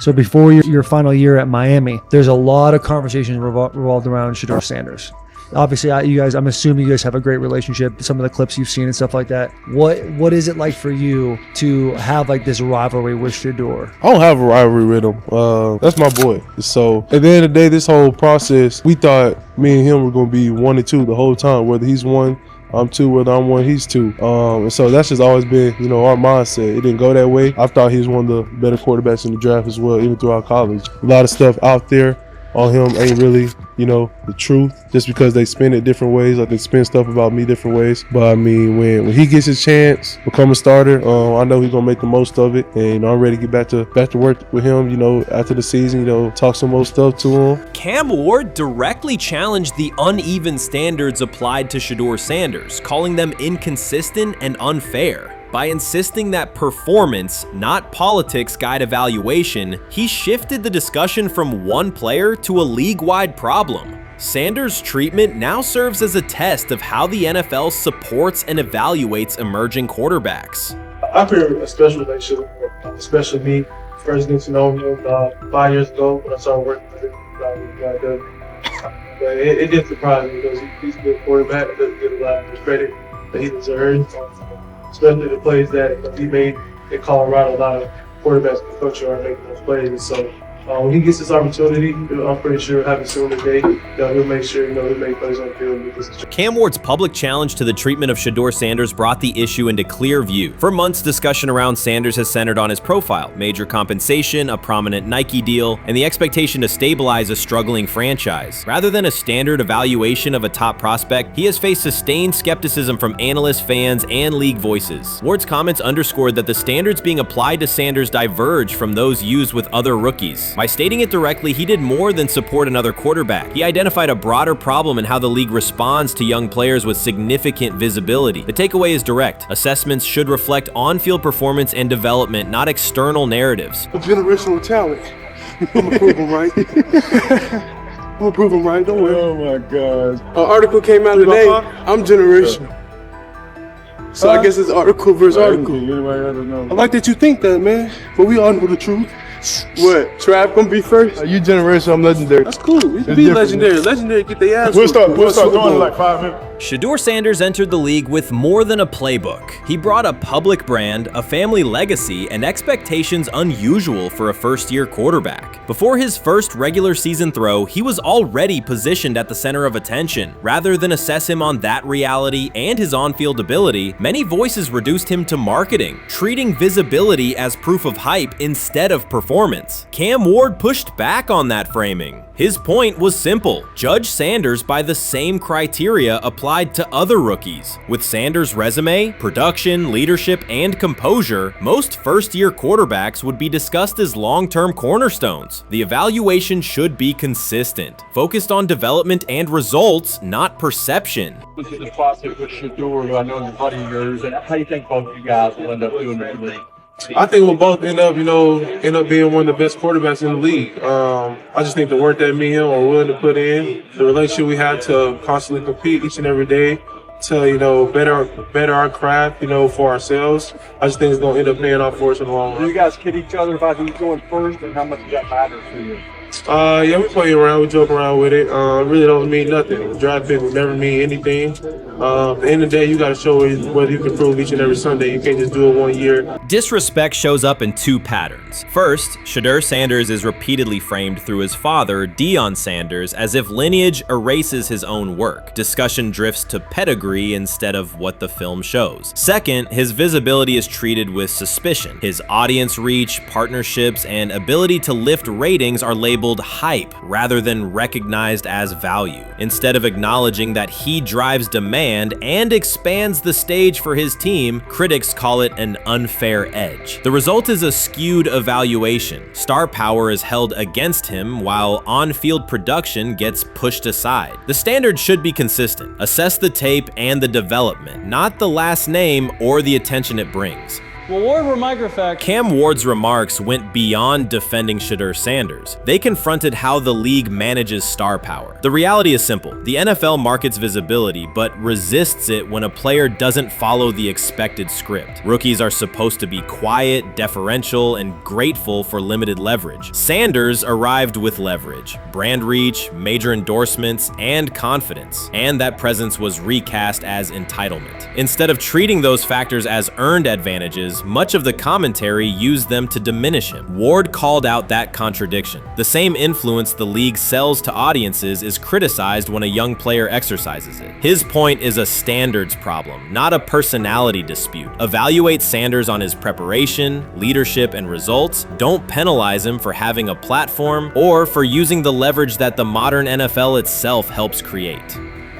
So before your final year at Miami, there's a lot of conversations revolved around Shedeur Sanders. Obviously, I'm assuming you guys have a great relationship. Some of the clips you've seen and stuff like that. What is it like for you to have like this rivalry with Shedeur? I don't have a rivalry with him. That's my boy. So at the end of the day, this whole process, we thought me and him were going to be 1 and 2 the whole time. Whether he's 1, I'm 2. Whether I'm 1, he's 2. And so that's just always been, our mindset. It didn't go that way. I thought he was one of the better quarterbacks in the draft as well, even throughout college. A lot of stuff out there on him ain't really, the truth, just because they spin it different ways. Like they spin stuff about me different ways. But I mean, when he gets his chance, become a starter, I know he's gonna make the most of it. And I'm ready to get back to work with him, after the season, talk some more stuff to him. Cam Ward directly challenged the uneven standards applied to Shedeur Sanders, calling them inconsistent and unfair. By insisting that performance, not politics, guide evaluation, he shifted the discussion from one player to a league-wide problem. Sanders' treatment now serves as a test of how the NFL supports and evaluates emerging quarterbacks. I feel a special relationship, especially me. First getting to know him 5 years ago when I started working with him. But it did surprise me because he's a good quarterback. He doesn't get a lot of credit that he deserves. Especially the plays that he made in Colorado. A lot of quarterbacks in the country are making those plays. So when he gets this opportunity, I'm pretty sure he'll have it soon today. He'll make sure he'll make plays on the field. Cam Ward's public challenge to the treatment of Shedeur Sanders brought the issue into clear view. For months, discussion around Sanders has centered on his profile, major compensation, a prominent Nike deal, and the expectation to stabilize a struggling franchise. Rather than a standard evaluation of a top prospect, he has faced sustained skepticism from analysts, fans, and league voices. Ward's comments underscored that the standards being applied to Sanders diverge from those used with other rookies. By stating it directly, he did more than support another quarterback. He identified a broader problem in how the league responds to young players with significant visibility. The takeaway is direct. Assessments should reflect on-field performance and development, not external narratives. A generational talent. I'm gonna prove him right. I'm gonna prove him right, don't worry. Oh my gosh. An article came out today. I'm generational. So I guess it's article versus article. I like that you think that, man. But we all know the truth. What? Trav gonna be first? You generational, I'm legendary. That's cool. We can be legendary. Legendary, get their ass. We'll start going in like 5 minutes. Shedeur Sanders entered the league with more than a playbook. He brought a public brand, a family legacy, and expectations unusual for a first-year quarterback. Before his first regular season throw, he was already positioned at the center of attention. Rather than assess him on that reality and his on-field ability, many voices reduced him to marketing, treating visibility as proof of hype instead of performance. Cam Ward pushed back on that framing. His point was simple: judge Sanders by the same criteria applied to other rookies. With Sanders' resume, production, leadership, and composure, most first-year quarterbacks would be discussed as long-term cornerstones. The evaluation should be consistent, focused on development and results, not perception. This is the process with Shedeur, who I know is a buddy of yours, and how do you think both of you guys will end up doing in the league? I think we'll both end up being one of the best quarterbacks in the league. I just think the work that me and him are willing to put in, the relationship we have to constantly compete each and every day, to better our craft, for ourselves. I just think it's gonna end up paying off for us in the long run. Do you guys kid each other about who's going first, and how much does that matter to you? Yeah, we play around, we joke around with it. Really don't mean nothing. The draft pick will never mean anything. At the end of the day, you got to show whether you can prove each and every Sunday. You can't just do it 1 year. Disrespect shows up in two patterns. First, Shedeur Sanders is repeatedly framed through his father, Deion Sanders, as if lineage erases his own work. Discussion drifts to pedigree instead of what the film shows. Second, his visibility is treated with suspicion. His audience reach, partnerships, and ability to lift ratings are labeled hype rather than recognized as value. Instead of acknowledging that he drives demand and expands the stage for his team, critics call it an unfair edge. The result is a skewed evaluation. Star power is held against him while on-field production gets pushed aside. The standard should be consistent. Assess the tape and the development, not the last name or the attention it brings. Well, Ward were microfacts. Cam Ward's remarks went beyond defending Shedeur Sanders. They confronted how the league manages star power. The reality is simple. The NFL markets visibility, but resists it when a player doesn't follow the expected script. Rookies are supposed to be quiet, deferential, and grateful for limited leverage. Sanders arrived with leverage, brand reach, major endorsements, and confidence. And that presence was recast as entitlement. Instead of treating those factors as earned advantages, much of the commentary used them to diminish him. Ward called out that contradiction. The same influence the league sells to audiences is criticized when a young player exercises it. His point is a standards problem, not a personality dispute. Evaluate Sanders on his preparation, leadership, and results. Don't penalize him for having a platform or for using the leverage that the modern NFL itself helps create.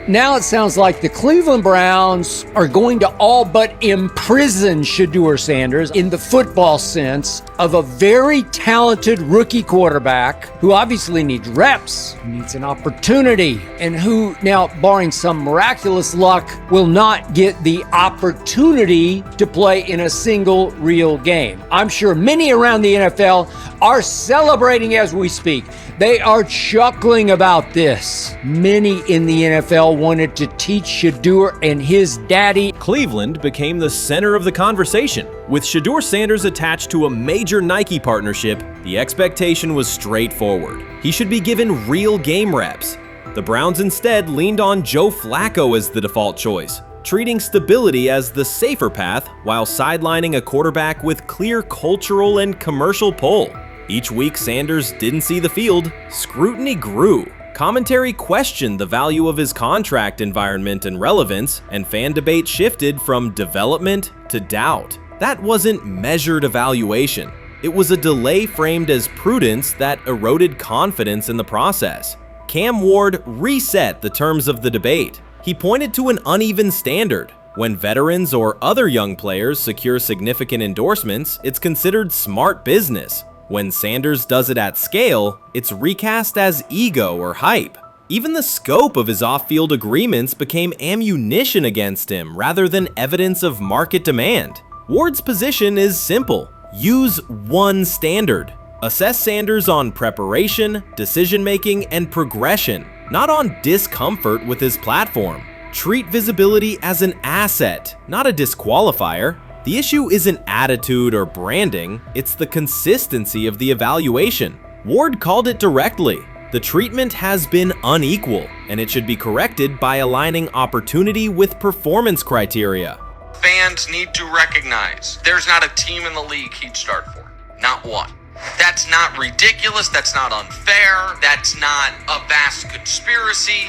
Now it sounds like the Cleveland Browns are going to all but imprison Shedeur Sanders in the football sense of a very talented rookie quarterback who obviously needs reps, who needs an opportunity, and who now, barring some miraculous luck, will not get the opportunity to play in a single real game. I'm sure many around the NFL are celebrating as we speak. They are chuckling about this. Many in the NFL wanted to teach Shedeur and his daddy. Cleveland became the center of the conversation. With Shedeur Sanders attached to a major Nike partnership, the expectation was straightforward. He should be given real game reps. The Browns instead leaned on Joe Flacco as the default choice, treating stability as the safer path while sidelining a quarterback with clear cultural and commercial pull. Each week Sanders didn't see the field, scrutiny grew. Commentary questioned the value of his contract environment and relevance, and fan debate shifted from development to doubt. That wasn't measured evaluation. It was a delay framed as prudence that eroded confidence in the process. Cam Ward reset the terms of the debate. He pointed to an uneven standard. When veterans or other young players secure significant endorsements, it's considered smart business. When Sanders does it at scale, it's recast as ego or hype. Even the scope of his off-field agreements became ammunition against him rather than evidence of market demand. Ward's position is simple. Use one standard. Assess Sanders on preparation, decision-making, and progression, not on discomfort with his platform. Treat visibility as an asset, not a disqualifier. The issue isn't attitude or branding, it's the consistency of the evaluation. Ward called it directly. The treatment has been unequal, and it should be corrected by aligning opportunity with performance criteria. Fans need to recognize there's not a team in the league he'd start for. Not one. That's not ridiculous, that's not unfair, that's not a vast conspiracy.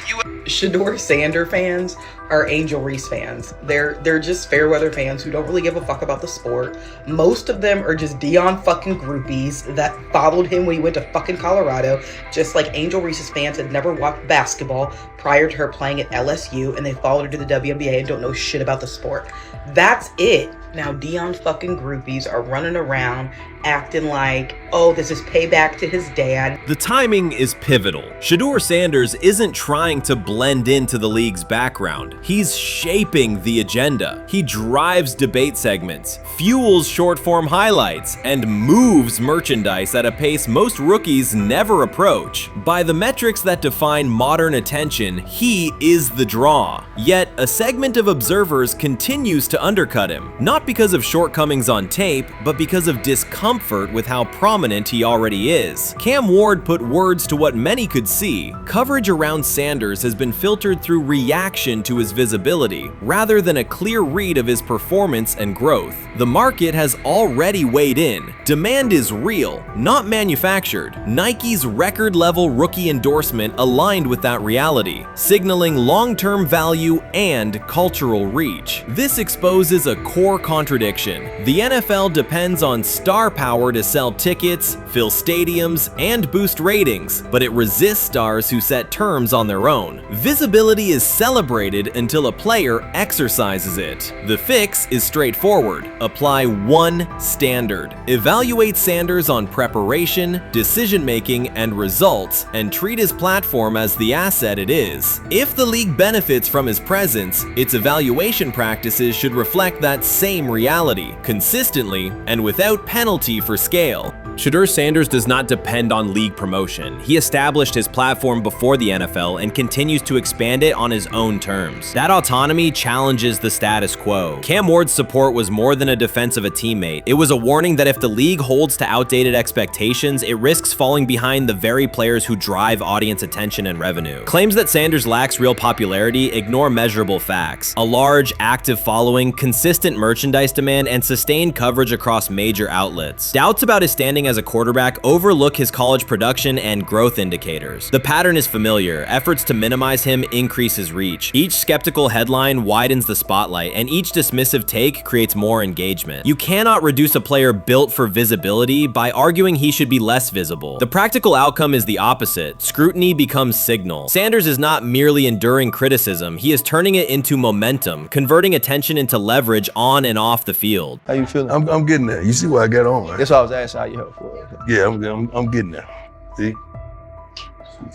Shedeur Sanders fans are Angel Reese fans. They're just fair weather fans who don't really give a fuck about the sport. Most of them are just Dion fucking groupies that followed him when he went to fucking Colorado, just like Angel Reese's fans had never watched basketball prior to her playing at LSU, and they followed her to the WNBA and don't know shit about the sport. That's it. Now Dion fucking groupies are running around acting like, oh, this is payback to his dad. The timing is pivotal. Shedeur Sanders isn't trying to blend into the league's background. He's shaping the agenda. He drives debate segments, fuels short-form highlights, and moves merchandise at a pace most rookies never approach. By the metrics that define modern attention, he is the draw. Yet, a segment of observers continues to undercut him, not because of shortcomings on tape, but because of discomfort with how prominent he already is. Cam Ward put words to what many could see. Coverage around Sanders has been filtered through reaction to his visibility, rather than a clear read of his performance and growth. The market has already weighed in. Demand is real, not manufactured. Nike's record-level rookie endorsement aligned with that reality, signaling long-term value and cultural reach. This exposes a core contradiction. The NFL depends on star power to sell tickets, fill stadiums, and boost ratings, but it resists stars who set terms on their own. Visibility is celebrated until a player exercises it. The fix is straightforward. Apply one standard. Evaluate Sanders on preparation, decision-making, and results, and treat his platform as the asset it is. If the league benefits from his presence, its evaluation practices should reflect that same same reality, consistently and without penalty for scale. Shedeur Sanders does not depend on league promotion. He established his platform before the NFL and continues to expand it on his own terms. That autonomy challenges the status quo. Cam Ward's support was more than a defense of a teammate. It was a warning that if the league holds to outdated expectations, it risks falling behind the very players who drive audience attention and revenue. Claims that Sanders lacks real popularity ignore measurable facts. A large, active following, consistent merchandise demand, and sustained coverage across major outlets. Doubts about his standing as a quarterback overlook his college production and growth indicators. The pattern is familiar. Efforts to minimize him increase his reach. Each skeptical headline widens the spotlight, and each dismissive take creates more engagement. You cannot reduce a player built for visibility by arguing he should be less visible. The practical outcome is the opposite. Scrutiny becomes signal. Sanders is not merely enduring criticism, he is turning it into momentum, converting attention into leverage on and off the field. How you feeling? I'm getting there. You see what I got on, right? That's why I was asking how you help for it. Yeah, I'm getting there. See?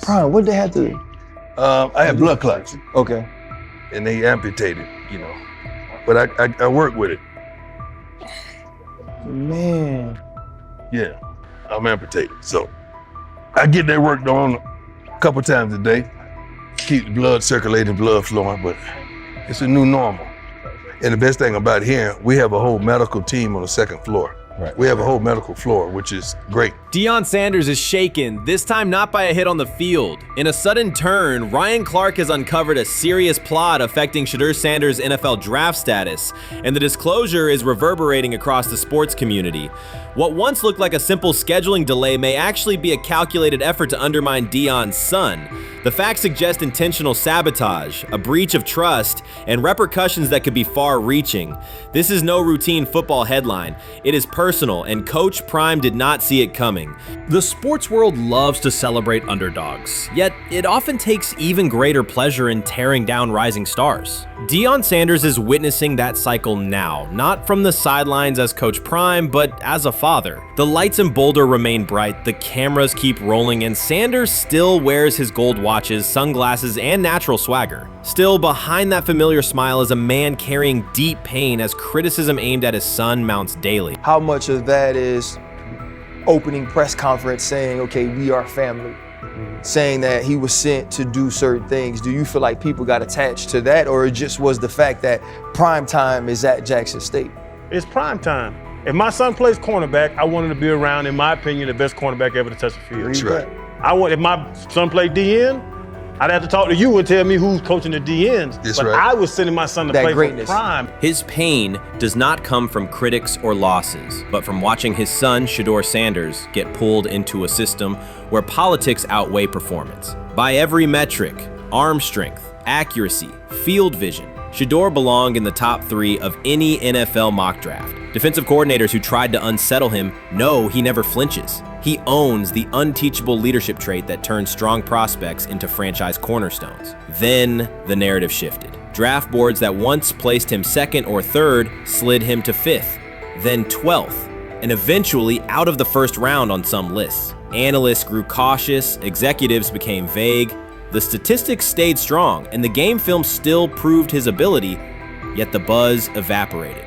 Brian, what they had to? I had blood clots. Okay. And they amputated, you know. But I work with it. Man. Yeah, I'm amputated. So I get that work on a couple times a day. Keep the blood circulating, blood flowing, but it's a new normal. And the best thing about here, we have a whole medical team on the second floor. Right. We have a whole medical floor, which is great. Deion Sanders is shaken, this time not by a hit on the field. In a sudden turn, Ryan Clark has uncovered a serious plot affecting Shedeur Sanders' NFL draft status, and the disclosure is reverberating across the sports community. What once looked like a simple scheduling delay may actually be a calculated effort to undermine Deion's son. The facts suggest intentional sabotage, a breach of trust, and repercussions that could be far-reaching. This is no routine football headline. It is personal, and Coach Prime did not see it coming. The sports world loves to celebrate underdogs, yet it often takes even greater pleasure in tearing down rising stars. Deion Sanders is witnessing that cycle now, not from the sidelines as Coach Prime, but as a father. The lights in Boulder remain bright, the cameras keep rolling, and Sanders still wears his gold watches, sunglasses, and natural swagger. Still, behind that familiar smile is a man carrying deep pain as criticism aimed at his son mounts daily. How much of that is opening press conference saying, okay, we are family, saying that he was sent to do certain things? Do you feel like people got attached to that, or it just was the fact that prime time is at Jackson State? It's prime time. If my son plays cornerback, I want him to be around, in my opinion, the best cornerback ever to touch the field. That's right. If my son played DN, I'd have to talk to you and tell me who's coaching the DNs. That's but right. I was sending my son to play for prime. His pain does not come from critics or losses, but from watching his son, Shedeur Sanders, get pulled into a system where politics outweigh performance. By every metric, arm strength, accuracy, field vision, Shedeur belonged in the top 3 of any NFL mock draft. Defensive coordinators who tried to unsettle him know he never flinches. He owns the unteachable leadership trait that turns strong prospects into franchise cornerstones. Then the narrative shifted. Draft boards that once placed him 2nd or 3rd slid him to 5th, then 12th, and eventually out of the 1st round on some lists. Analysts grew cautious, executives became vague. The statistics stayed strong, and the game film still proved his ability, yet the buzz evaporated.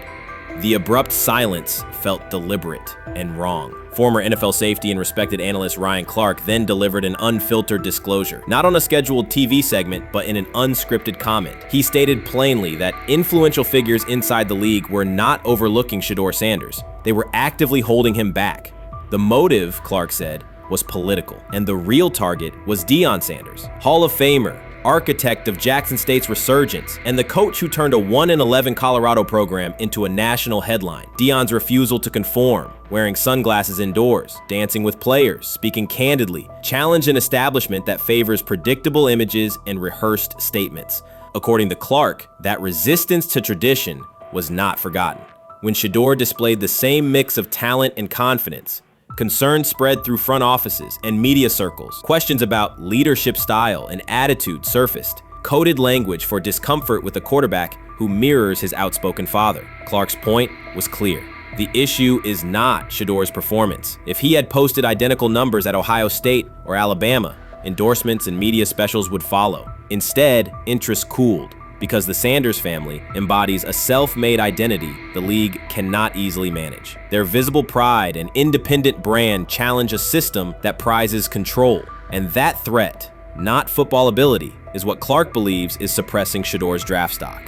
The abrupt silence felt deliberate and wrong. Former NFL safety and respected analyst Ryan Clark then delivered an unfiltered disclosure, not on a scheduled TV segment, but in an unscripted comment. He stated plainly that influential figures inside the league were not overlooking Shedeur Sanders. They were actively holding him back. The motive, Clark said, was political, and the real target was Deion Sanders, Hall of Famer, architect of Jackson State's resurgence, and the coach who turned a 1-11 Colorado program into a national headline. Deion's refusal to conform, wearing sunglasses indoors, dancing with players, speaking candidly, challenged an establishment that favors predictable images and rehearsed statements. According to Clark, that resistance to tradition was not forgotten. When Shedeur displayed the same mix of talent and confidence, concern spread through front offices and media circles. Questions about leadership style and attitude surfaced. Coded language for discomfort with a quarterback who mirrors his outspoken father. Clark's point was clear. The issue is not Shedeur's performance. If he had posted identical numbers at Ohio State or Alabama, endorsements and media specials would follow. Instead, interest cooled. because the Sanders family embodies a self-made identity the league cannot easily manage. Their visible pride and independent brand challenge a system that prizes control, and that threat, not football ability, is what Clark believes is suppressing Shedeur's draft stock.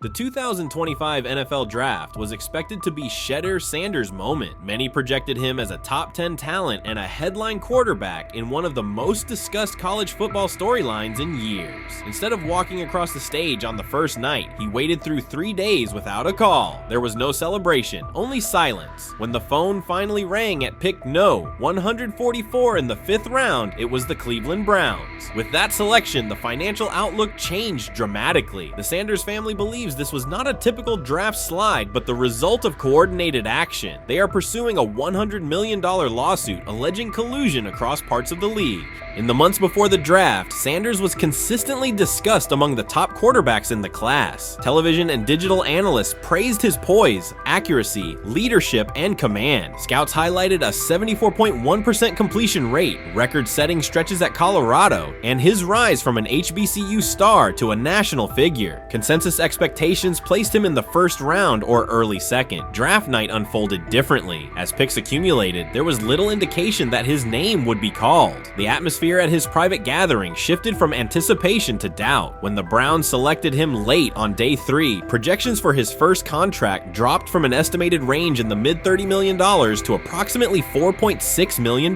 The 2025 NFL Draft was expected to be Shedeur Sanders' moment. Many projected him as a top 10 talent and a headline quarterback in one of the most discussed college football storylines in years. Instead of walking across the stage on the first night, he waited through 3 days without a call. There was no celebration, only silence. When the phone finally rang at pick no. 144 in the 5th round, it was the Cleveland Browns. With that selection, the financial outlook changed dramatically. The Sanders family believes this was not a typical draft slide, but the result of coordinated action. They are pursuing a $100 million lawsuit alleging collusion across parts of the league. In the months before the draft, Sanders was consistently discussed among the top quarterbacks in the class. Television and digital analysts praised his poise, accuracy, leadership, and command. Scouts highlighted a 74.1% completion rate, record-setting stretches at Colorado, and his rise from an HBCU star to a national figure. Consensus expectations placed him in the first round or early second. Draft night unfolded differently. As picks accumulated, there was little indication that his name would be called. The atmosphere at his private gathering shifted from anticipation to doubt. When the Browns selected him late on day 3, projections for his first contract dropped from an estimated range in the mid-$30 million to approximately $4.6 million,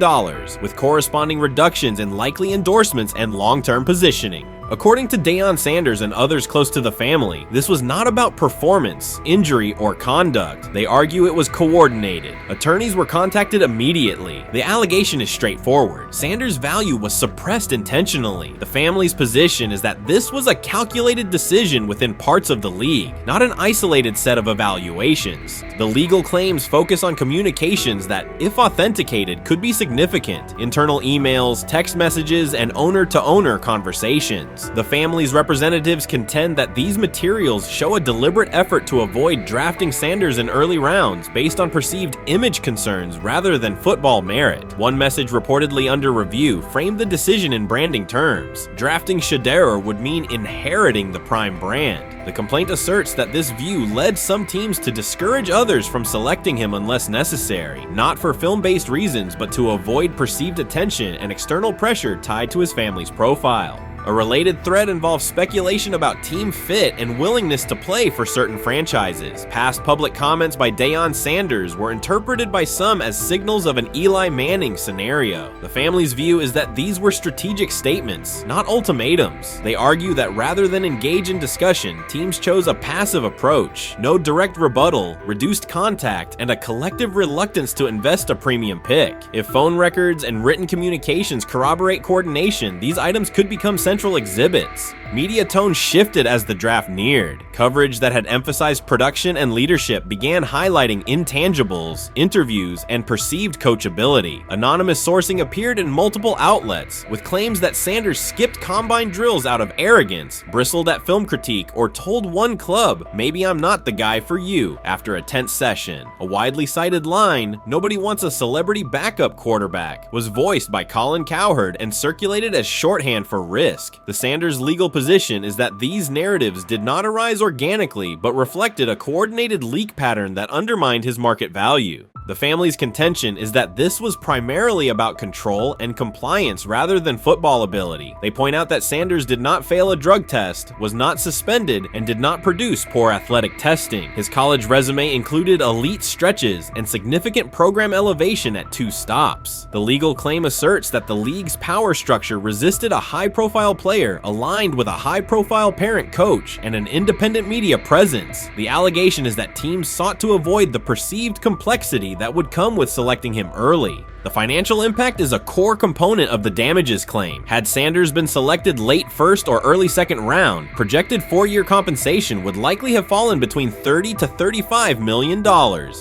with corresponding reductions in likely endorsements and long-term positioning. According to Deion Sanders and others close to the family, this was not about performance, injury, or conduct. They argue it was coordinated. Attorneys were contacted immediately. The allegation is straightforward. Sanders' value was suppressed intentionally. The family's position is that this was a calculated decision within parts of the league, not an isolated set of evaluations. The legal claims focus on communications that, if authenticated, could be significant. Internal emails, text messages, and owner-to-owner conversations. The family's representatives contend that these materials show a deliberate effort to avoid drafting Sanders in early rounds based on perceived image concerns rather than football merit. One message reportedly under review framed the decision in branding terms. Drafting Shedeur would mean inheriting the Prime brand. The complaint asserts that this view led some teams to discourage others from selecting him unless necessary, not for film-based reasons, but to avoid perceived attention and external pressure tied to his family's profile. A related thread involves speculation about team fit and willingness to play for certain franchises. Past public comments by Deion Sanders were interpreted by some as signals of an Eli Manning scenario. The family's view is that these were strategic statements, not ultimatums. They argue that rather than engage in discussion, teams chose a passive approach, no direct rebuttal, reduced contact, and a collective reluctance to invest a premium pick. If phone records and written communications corroborate coordination, these items could become central exhibits. Media tone shifted as the draft neared. Coverage that had emphasized production and leadership began highlighting intangibles, interviews, and perceived coachability. Anonymous sourcing appeared in multiple outlets, with claims that Sanders skipped combine drills out of arrogance, bristled at film critique, or told one club, "Maybe I'm not the guy for you," after a tense session. A widely cited line, "Nobody wants a celebrity backup quarterback," was voiced by Colin Cowherd and circulated as shorthand for risk. The Sanders legal position is that these narratives did not arise organically, but reflected a coordinated leak pattern that undermined his market value. The family's contention is that this was primarily about control and compliance rather than football ability. They point out that Sanders did not fail a drug test, was not suspended, and did not produce poor athletic testing. His college resume included elite stretches and significant program elevation at 2 stops. The legal claim asserts that the league's power structure resisted a high-profile player aligned with a high-profile parent coach and an independent media presence. The allegation is that teams sought to avoid the perceived complexity that would come with selecting him early. The financial impact is a core component of the damages claim. Had Sanders been selected late first or early second round, projected 4-year compensation would likely have fallen between $30 to $35 million,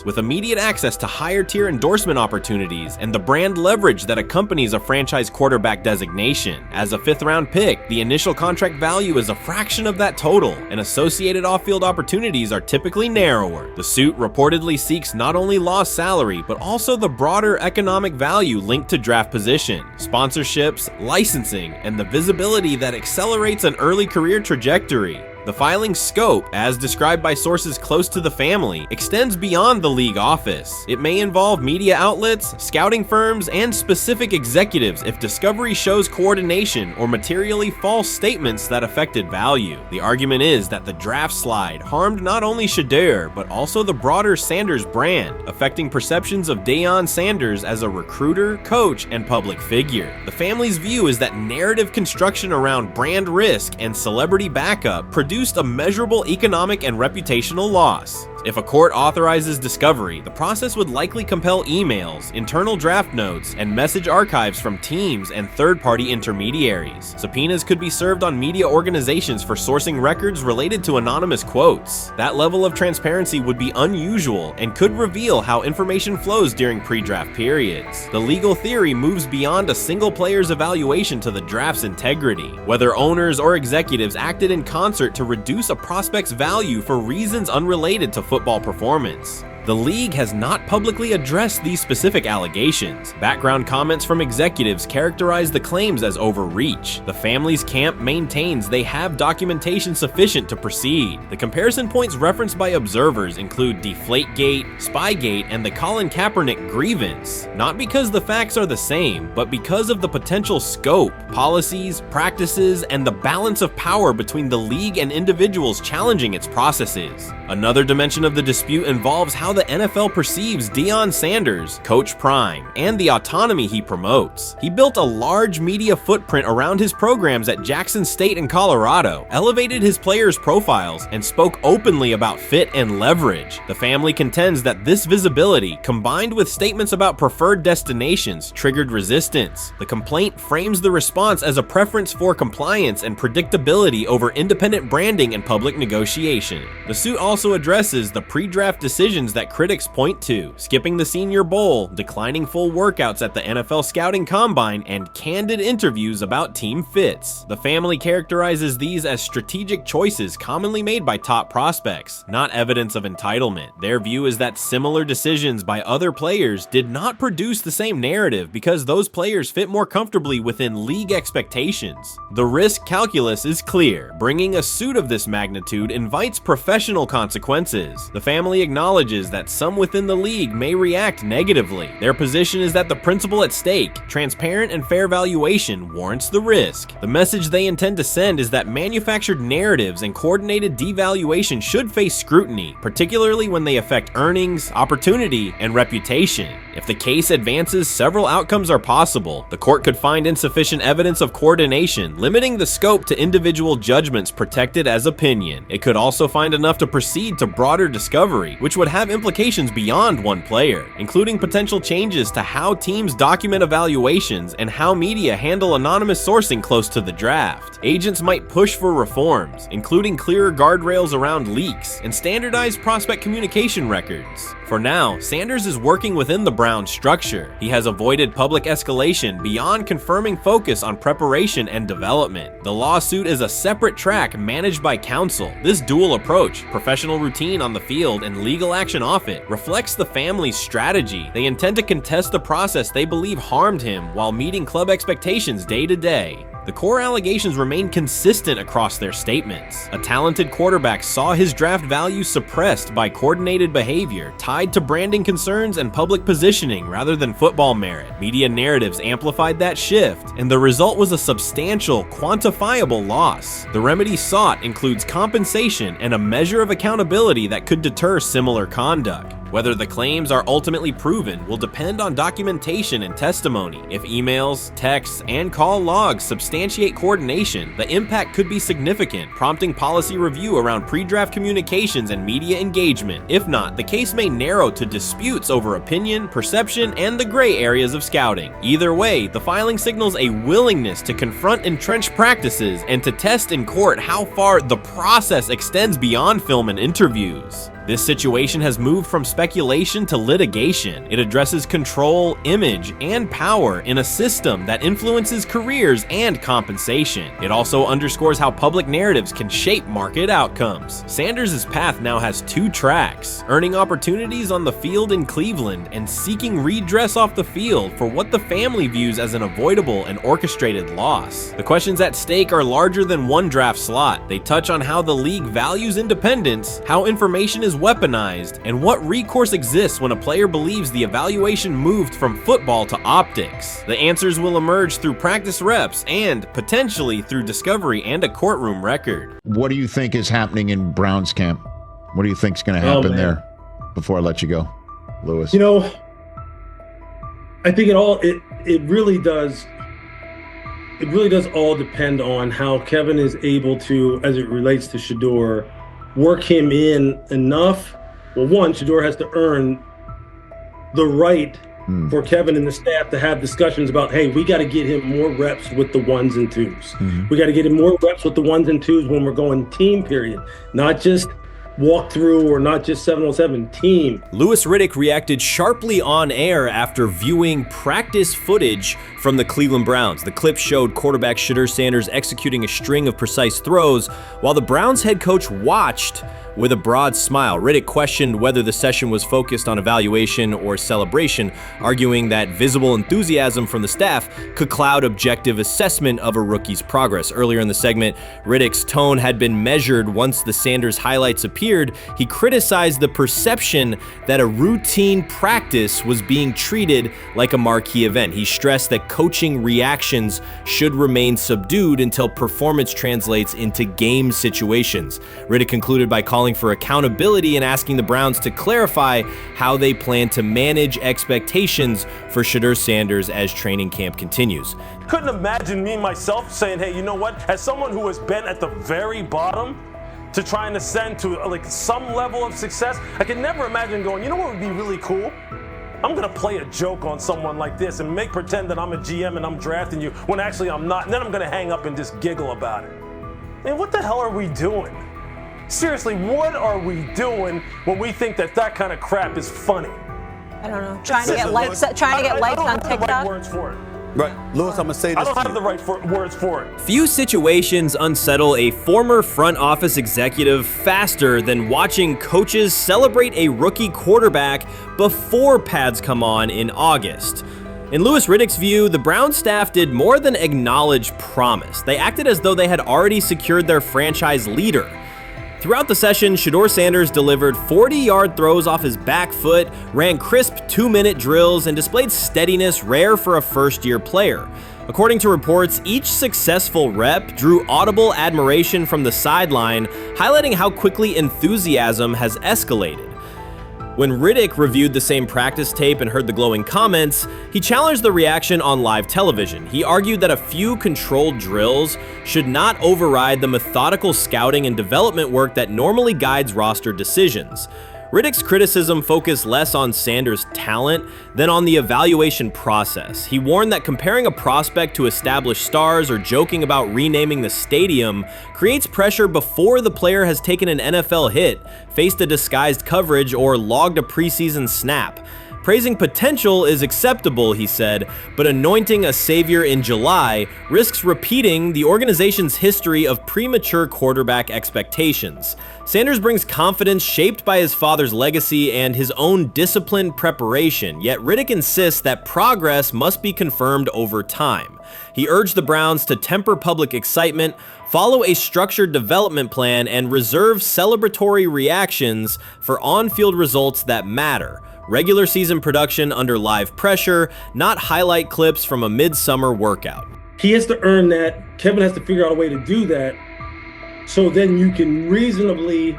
with immediate access to higher tier endorsement opportunities and the brand leverage that accompanies a franchise quarterback designation. As a 5th round pick, the initial contract value is a fraction of that total, and associated off-field opportunities are typically narrower. The suit reportedly seeks not only lost salary, but also the broader economic value linked to draft position, sponsorships, licensing, and the visibility that accelerates an early career trajectory. The filing's scope, as described by sources close to the family, extends beyond the league office. It may involve media outlets, scouting firms, and specific executives if discovery shows coordination or materially false statements that affected value. The argument is that the draft slide harmed not only Shedeur, but also the broader Sanders brand, affecting perceptions of Deion Sanders as a recruiter, coach, and public figure. The family's view is that narrative construction around brand risk and celebrity backup produced a measurable economic and reputational loss. If a court authorizes discovery, the process would likely compel emails, internal draft notes, and message archives from teams and third-party intermediaries. Subpoenas could be served on media organizations for sourcing records related to anonymous quotes. That level of transparency would be unusual and could reveal how information flows during pre-draft periods. The legal theory moves beyond a single player's evaluation to the draft's integrity, whether owners or executives acted in concert to reduce a prospect's value for reasons unrelated to football performance. The league has not publicly addressed these specific allegations. Background comments from executives characterize the claims as overreach. The family's camp maintains they have documentation sufficient to proceed. The comparison points referenced by observers include Deflategate, Spygate, and the Colin Kaepernick grievance, not because the facts are the same, but because of the potential scope, policies, practices, and the balance of power between the league and individuals challenging its processes. Another dimension of the dispute involves how the NFL perceives Deion Sanders, Coach Prime, and the autonomy he promotes. He built a large media footprint around his programs at Jackson State and Colorado, elevated his players' profiles, and spoke openly about fit and leverage. The family contends that this visibility, combined with statements about preferred destinations, triggered resistance. The complaint frames the response as a preference for compliance and predictability over independent branding and public negotiation. The suit also addresses the pre-draft decisions that critics point to, skipping the Senior Bowl, declining full workouts at the NFL Scouting Combine, and candid interviews about team fits. The family characterizes these as strategic choices commonly made by top prospects, not evidence of entitlement. Their view is that similar decisions by other players did not produce the same narrative because those players fit more comfortably within league expectations. The risk calculus is clear. Bringing a suit of this magnitude invites professional consequences. The family acknowledges that some within the league may react negatively. Their position is that the principle at stake, transparent and fair valuation, warrants the risk. The message they intend to send is that manufactured narratives and coordinated devaluation should face scrutiny, particularly when they affect earnings, opportunity, and reputation. If the case advances, several outcomes are possible. The court could find insufficient evidence of coordination, limiting the scope to individual judgments protected as opinion. It could also find enough to proceed to broader discovery, which would have implications beyond one player, including potential changes to how teams document evaluations and how media handle anonymous sourcing close to the draft. Agents might push for reforms, including clearer guardrails around leaks and standardized prospect communication records. For now, Sanders is working within the Browns structure. He has avoided public escalation beyond confirming focus on preparation and development. The lawsuit is a separate track managed by counsel. This dual approach, professional routine on the field and legal action off it, reflects the family's strategy. They intend to contest the process they believe harmed him while meeting club expectations day to day. The core allegations remain consistent across their statements. A talented quarterback saw his draft value suppressed by coordinated behavior tied to branding concerns and public positioning rather than football merit. Media narratives amplified that shift, and the result was a substantial, quantifiable loss. The remedy sought includes compensation and a measure of accountability that could deter similar conduct. Whether the claims are ultimately proven will depend on documentation and testimony. If emails, texts, and call logs substantiate coordination, the impact could be significant, prompting policy review around pre-draft communications and media engagement. If not, the case may narrow to disputes over opinion, perception, and the gray areas of scouting. Either way, the filing signals a willingness to confront entrenched practices and to test in court how far the process extends beyond film and interviews. This situation has moved from speculation to litigation. It addresses control, image, and power in a system that influences careers and compensation. It also underscores how public narratives can shape market outcomes. Sanders' path now has 2 tracks, earning opportunities on the field in Cleveland and seeking redress off the field for what the family views as an avoidable and orchestrated loss. The questions at stake are larger than one draft slot. They touch on how the league values independence, how information is weaponized, and what recourse exists when a player believes the evaluation moved from football to optics. The answers will emerge through practice reps and potentially through discovery and a courtroom record. What do you think is happening in Browns camp? What do you think is going to happen there? Before I let you go, Lewis. You know, I think it really does all depend on how Kevin is able to, as it relates to Shedeur, work him in enough. Well, one, Shedeur has to earn the right for Kevin and the staff to have discussions about, hey, we got to get him more reps with the 1s and 2s. We got to get him more reps with the 1s and 2s when we're going team period, not just walk through or not just 7-on-7 team. Louis Riddick reacted sharply on air after viewing practice footage from the Cleveland Browns. The clip showed quarterback Shedeur Sanders executing a string of precise throws while the Browns head coach watched with a broad smile. Riddick questioned whether the session was focused on evaluation or celebration, arguing that visible enthusiasm from the staff could cloud objective assessment of a rookie's progress. Earlier in the segment, Riddick's tone had been measured once the Sanders highlights appeared. He criticized the perception that a routine practice was being treated like a marquee event. He stressed that coaching reactions should remain subdued until performance translates into game situations. Riddick concluded by calling for accountability and asking the Browns to clarify how they plan to manage expectations for Shedeur Sanders as training camp continues. Couldn't imagine me myself saying, hey, you know what? As someone who has been at the very bottom to try and ascend to like some level of success, I could never imagine going, you know what would be really cool? I'm gonna play a joke on someone like this and make pretend that I'm a GM and I'm drafting you when actually I'm not, and then I'm gonna hang up and just giggle about it. Man, what the hell are we doing? Seriously, what are we doing when we think that that kind of crap is funny? I don't know. Trying to get likes on TikTok. I don't have the right words for it. Right, Lewis, I'm gonna say this. I don't have the right words for it. Few situations unsettle a former front office executive faster than watching coaches celebrate a rookie quarterback before pads come on in August. In Louis Riddick's view, the Browns staff did more than acknowledge promise. They acted as though they had already secured their franchise leader. Throughout the session, Shedeur Sanders delivered 40-yard throws off his back foot, ran crisp 2-minute drills, and displayed steadiness rare for a first-year player. According to reports, each successful rep drew audible admiration from the sideline, highlighting how quickly enthusiasm has escalated. When Riddick reviewed the same practice tape and heard the glowing comments, he challenged the reaction on live television. He argued that a few controlled drills should not override the methodical scouting and development work that normally guides roster decisions. Riddick's criticism focused less on Sanders' talent than on the evaluation process. He warned that comparing a prospect to established stars or joking about renaming the stadium creates pressure before the player has taken an NFL hit, faced a disguised coverage, or logged a preseason snap. Praising potential is acceptable, he said, but anointing a savior in July risks repeating the organization's history of premature quarterback expectations. Sanders brings confidence shaped by his father's legacy and his own disciplined preparation, yet Riddick insists that progress must be confirmed over time. He urged the Browns to temper public excitement, follow a structured development plan, and reserve celebratory reactions for on-field results that matter. Regular season production under live pressure, not highlight clips from a midsummer workout. He has to earn that. Kevin has to figure out a way to do that. So then you can reasonably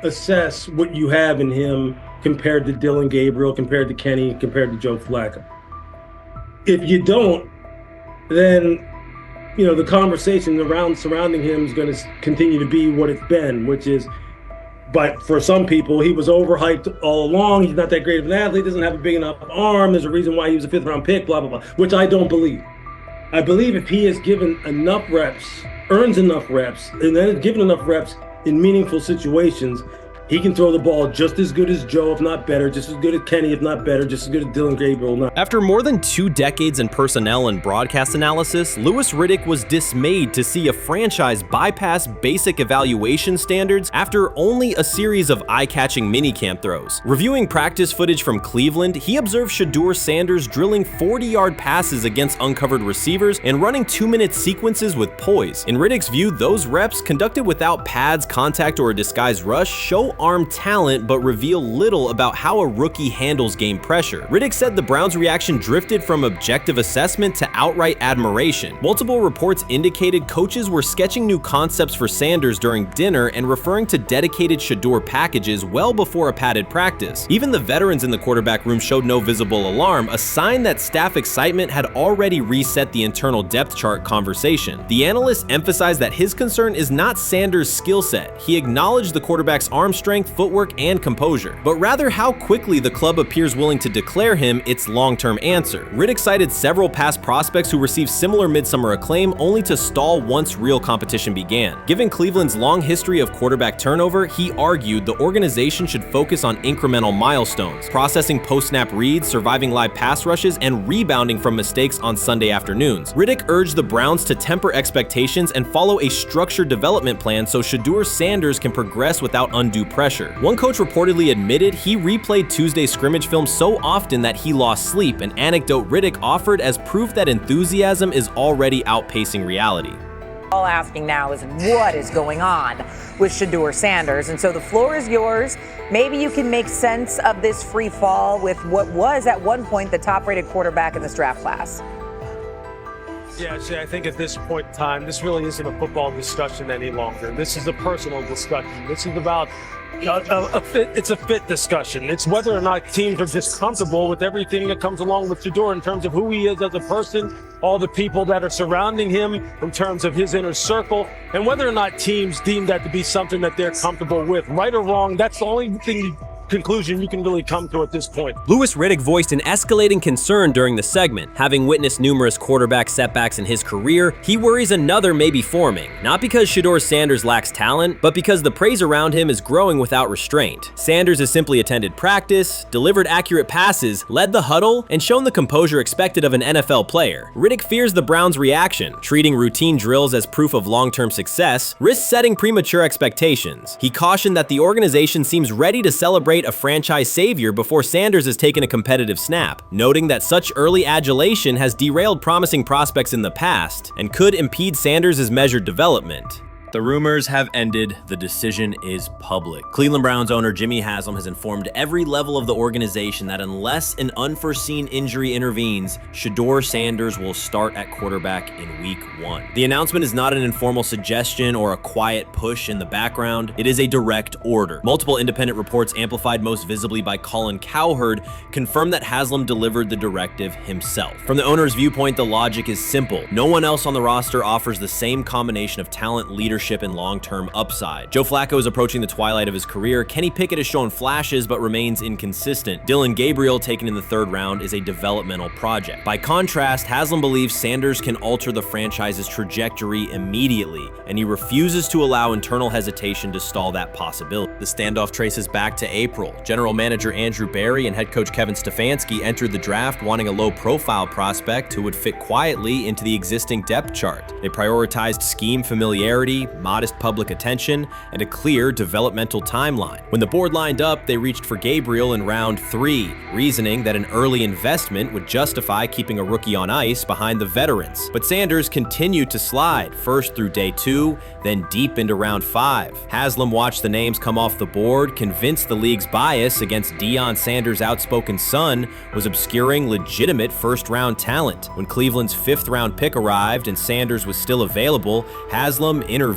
assess what you have in him compared to Dylan Gabriel, compared to Kenny, compared to Joe Flacco. If you don't, then the conversation surrounding him is going to continue to be what it's been, which is, but for some people, he was overhyped all along. He's not that great of an athlete, doesn't have a big enough arm. There's a reason why he was a 5th round pick, blah, blah, blah, which I don't believe. I believe if he is given enough reps, earns enough reps, and then is given enough reps in meaningful situations, He can throw the ball just as good as Joe, if not better, just as good as Kenny, if not better, just as good as Dylan Gabriel. Not. After more than 2 decades in personnel and broadcast analysis, Louis Riddick was dismayed to see a franchise bypass basic evaluation standards after only a series of eye-catching minicamp throws. Reviewing practice footage from Cleveland, he observed Shedeur Sanders drilling 40-yard passes against uncovered receivers and running 2-minute sequences with poise. In Riddick's view, those reps, conducted without pads, contact, or a disguised rush, show arm talent but reveal little about how a rookie handles game pressure. Riddick said the Browns' reaction drifted from objective assessment to outright admiration. Multiple reports indicated coaches were sketching new concepts for Sanders during dinner and referring to dedicated Shedeur packages well before a padded practice. Even the veterans in the quarterback room showed no visible alarm, a sign that staff excitement had already reset the internal depth chart conversation. The analyst emphasized that his concern is not Sanders' skill set. He acknowledged the quarterback's arm strength, footwork, and composure, but rather how quickly the club appears willing to declare him its long-term answer. Riddick cited several past prospects who received similar midsummer acclaim only to stall once real competition began. Given Cleveland's long history of quarterback turnover, he argued the organization should focus on incremental milestones, processing post-snap reads, surviving live pass rushes, and rebounding from mistakes on Sunday afternoons. Riddick urged the Browns to temper expectations and follow a structured development plan so Shedeur Sanders can progress without undue pressure. One coach reportedly admitted he replayed Tuesday's scrimmage film so often that he lost sleep, an anecdote Riddick offered as proof that enthusiasm is already outpacing reality. All asking now is what is going on with Shedeur Sanders, and so the floor is yours. Maybe you can make sense of this free fall with what was at one point the top-rated quarterback in this draft class. Yeah, Shay, I think at this point in time, this really isn't a football discussion any longer. This is a personal discussion. This is about it's a fit discussion. It's whether or not teams are just comfortable with everything that comes along with Shedeur in terms of who he is as a person, all the people that are surrounding him in terms of his inner circle, and whether or not teams deem that to be something that they're comfortable with. Right or wrong, that's the only conclusion you can really come to at this point. Louis Riddick voiced an escalating concern during the segment. Having witnessed numerous quarterback setbacks in his career, he worries another may be forming, not because Shedeur Sanders lacks talent, but because the praise around him is growing without restraint. Sanders has simply attended practice, delivered accurate passes, led the huddle, and shown the composure expected of an NFL player. Riddick fears the Browns' reaction, treating routine drills as proof of long-term success, risks setting premature expectations. He cautioned that the organization seems ready to celebrate a franchise savior before Sanders has taken a competitive snap, noting that such early adulation has derailed promising prospects in the past and could impede Sanders' measured development. The rumors have ended. The decision is public. Cleveland Browns owner Jimmy Haslam has informed every level of the organization that unless an unforeseen injury intervenes, Shedeur Sanders will start at quarterback in week 1. The announcement is not an informal suggestion or a quiet push in the background. It is a direct order. Multiple independent reports, amplified most visibly by Colin Cowherd, confirm that Haslam delivered the directive himself. From the owner's viewpoint, the logic is simple. No one else on the roster offers the same combination of talent, leadership, and long-term upside. Joe Flacco is approaching the twilight of his career. Kenny Pickett has shown flashes but remains inconsistent. Dylan Gabriel, taken in the 3rd round, is a developmental project. By contrast, Haslam believes Sanders can alter the franchise's trajectory immediately, and he refuses to allow internal hesitation to stall that possibility. The standoff traces back to April. General manager Andrew Barry and head coach Kevin Stefanski entered the draft wanting a low-profile prospect who would fit quietly into the existing depth chart. They prioritized scheme familiarity, modest public attention, and a clear developmental timeline. When the board lined up, they reached for Gabriel in round 3, reasoning that an early investment would justify keeping a rookie on ice behind the veterans. But Sanders continued to slide, first through day 2, then deep into round 5. Haslam watched the names come off the board, convinced the league's bias against Deion Sanders' outspoken son was obscuring legitimate first-round talent. When Cleveland's 5th-round pick arrived and Sanders was still available, Haslam intervened.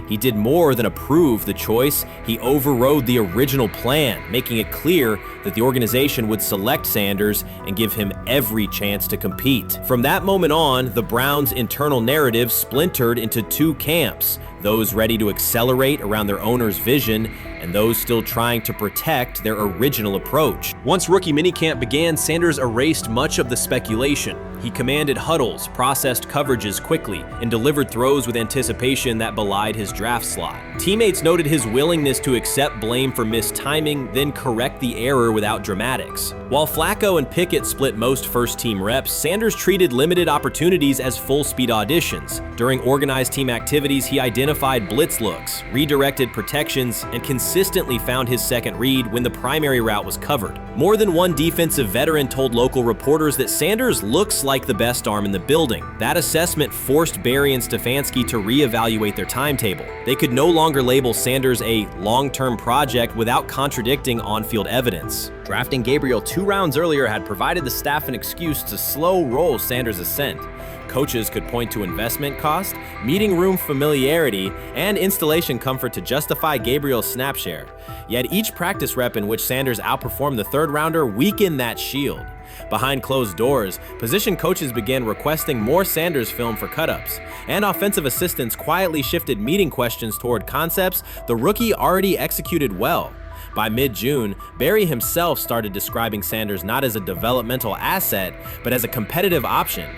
He did more than approve the choice, he overrode the original plan, making it clear that the organization would select Sanders and give him every chance to compete. From that moment on, the Browns' internal narrative splintered into 2 camps. those ready to accelerate around their owner's vision, and those still trying to protect their original approach. Once rookie minicamp began, Sanders erased much of the speculation. He commanded huddles, processed coverages quickly, and delivered throws with anticipation that belied his draft slot. Teammates noted his willingness to accept blame for missed timing, then correct the error without dramatics. While Flacco and Pickett split most first-team reps, Sanders treated limited opportunities as full-speed auditions. During organized team activities, he identified blitz looks, redirected protections, and consistently found his second read when the primary route was covered. More than one defensive veteran told local reporters that Sanders looks like the best arm in the building. That assessment forced Barry and Stefanski to reevaluate their timetable. They could no longer label Sanders a long-term project without contradicting on-field evidence. Drafting Gabriel 2 rounds earlier had provided the staff an excuse to slow roll Sanders' ascent. Coaches could point to investment cost, meeting room familiarity, and installation comfort to justify Gabriel's snap share. Yet each practice rep in which Sanders outperformed the third rounder weakened that shield. Behind closed doors, position coaches began requesting more Sanders film for cut-ups, and offensive assistants quietly shifted meeting questions toward concepts the rookie already executed well. By mid-June, Barry himself started describing Sanders not as a developmental asset, but as a competitive option.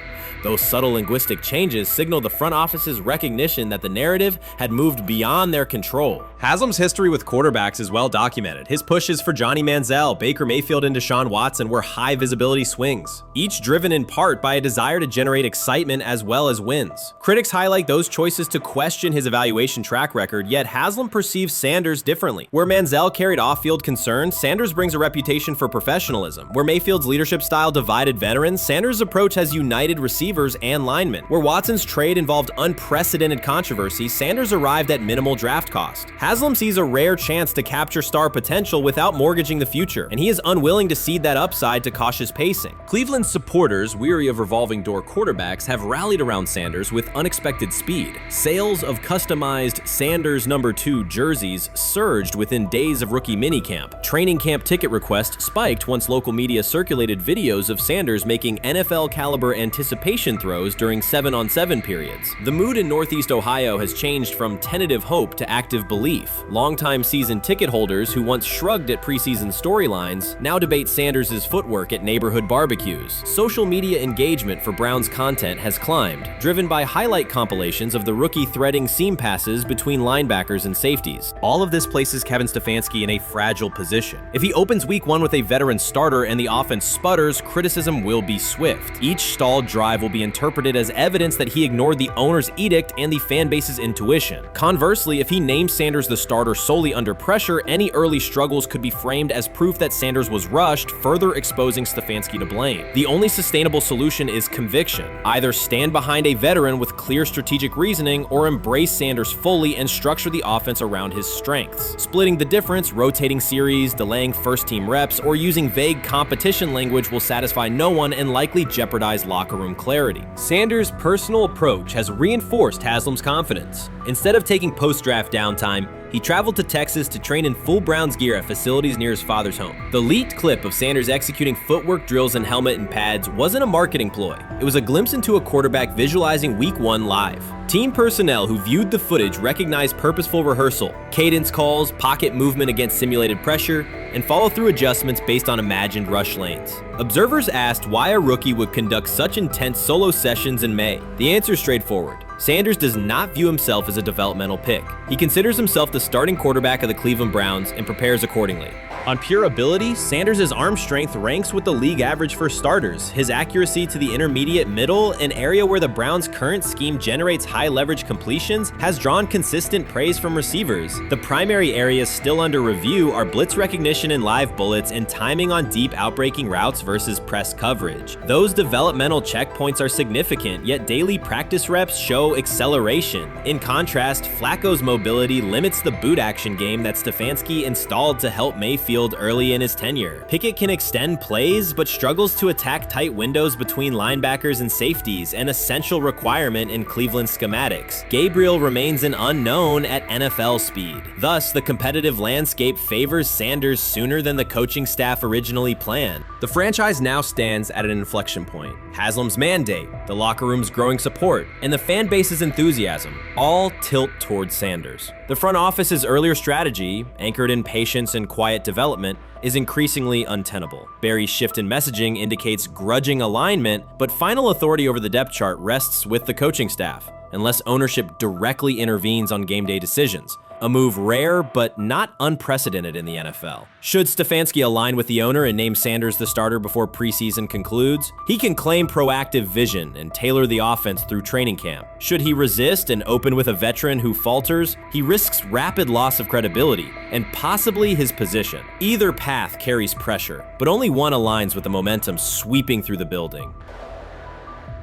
Those subtle linguistic changes signal the front office's recognition that the narrative had moved beyond their control. Haslam's history with quarterbacks is well documented. His pushes for Johnny Manziel, Baker Mayfield, and Deshaun Watson were high-visibility swings, each driven in part by a desire to generate excitement as well as wins. Critics highlight those choices to question his evaluation track record, yet Haslam perceives Sanders differently. Where Manziel carried off-field concerns, Sanders brings a reputation for professionalism. Where Mayfield's leadership style divided veterans, Sanders' approach has united receivers and linemen. Where Watson's trade involved unprecedented controversy, Sanders arrived at minimal draft cost. Haslam sees a rare chance to capture star potential without mortgaging the future, and he is unwilling to cede that upside to cautious pacing. Cleveland's supporters, weary of revolving door quarterbacks, have rallied around Sanders with unexpected speed. Sales of customized Sanders number 2 jerseys surged within days of rookie minicamp. Training camp ticket requests spiked once local media circulated videos of Sanders making NFL-caliber anticipation throws during 7-on-7 periods. The mood in Northeast Ohio has changed from tentative hope to active belief. Longtime season ticket holders who once shrugged at preseason storylines now debate Sanders' footwork at neighborhood barbecues. Social media engagement for Brown's content has climbed, driven by highlight compilations of the rookie threading seam passes between linebackers and safeties. All of this places Kevin Stefanski in a fragile position. If he opens week 1 with a veteran starter and the offense sputters, criticism will be swift. Each stalled drive will be interpreted as evidence that he ignored the owner's edict and the fan base's intuition. Conversely, if he names Sanders the starter solely under pressure, any early struggles could be framed as proof that Sanders was rushed, further exposing Stefanski to blame. The only sustainable solution is conviction. Either stand behind a veteran with clear strategic reasoning or embrace Sanders fully and structure the offense around his strengths. Splitting the difference, rotating series, delaying first-team reps, or using vague competition language will satisfy no one and likely jeopardize locker room clarity. Sanders' personal approach has reinforced Haslam's confidence. Instead of taking post-draft downtime, he traveled to Texas to train in full Browns gear at facilities near his father's home. The leaked clip of Sanders executing footwork drills in helmet and pads wasn't a marketing ploy. It was a glimpse into a quarterback visualizing Week 1 live. Team personnel who viewed the footage recognized purposeful rehearsal, cadence calls, pocket movement against simulated pressure, and follow-through adjustments based on imagined rush lanes. Observers asked why a rookie would conduct such intense solo sessions in May. The answer is straightforward. Sanders does not view himself as a developmental pick. He considers himself the starting quarterback of the Cleveland Browns and prepares accordingly. On pure ability, Sanders' arm strength ranks with the league average for starters. His accuracy to the intermediate middle, an area where the Browns' current scheme generates high-leverage completions, has drawn consistent praise from receivers. The primary areas still under review are blitz recognition and live bullets and timing on deep outbreaking routes versus press coverage. Those developmental checkpoints are significant, yet daily practice reps show acceleration. In contrast, Flacco's mobility limits the boot action game that Stefanski installed to help Mayfield early in his tenure. Pickett can extend plays, but struggles to attack tight windows between linebackers and safeties, an essential requirement in Cleveland schematics. Gabriel remains an unknown at NFL speed. Thus, the competitive landscape favors Sanders sooner than the coaching staff originally planned. The franchise now stands at an inflection point. Haslam's mandate, the locker room's growing support, and the fan base's enthusiasm all tilt towards Sanders. The front office's earlier strategy, anchored in patience and quiet development, is increasingly untenable. Barry's shift in messaging indicates grudging alignment, but final authority over the depth chart rests with the coaching staff, unless ownership directly intervenes on game day decisions, a move rare but not unprecedented in the NFL. Should Stefanski align with the owner and name Sanders the starter before preseason concludes, he can claim proactive vision and tailor the offense through training camp. Should he resist and open with a veteran who falters, he risks rapid loss of credibility and possibly his position. Either path carries pressure, but only one aligns with the momentum sweeping through the building.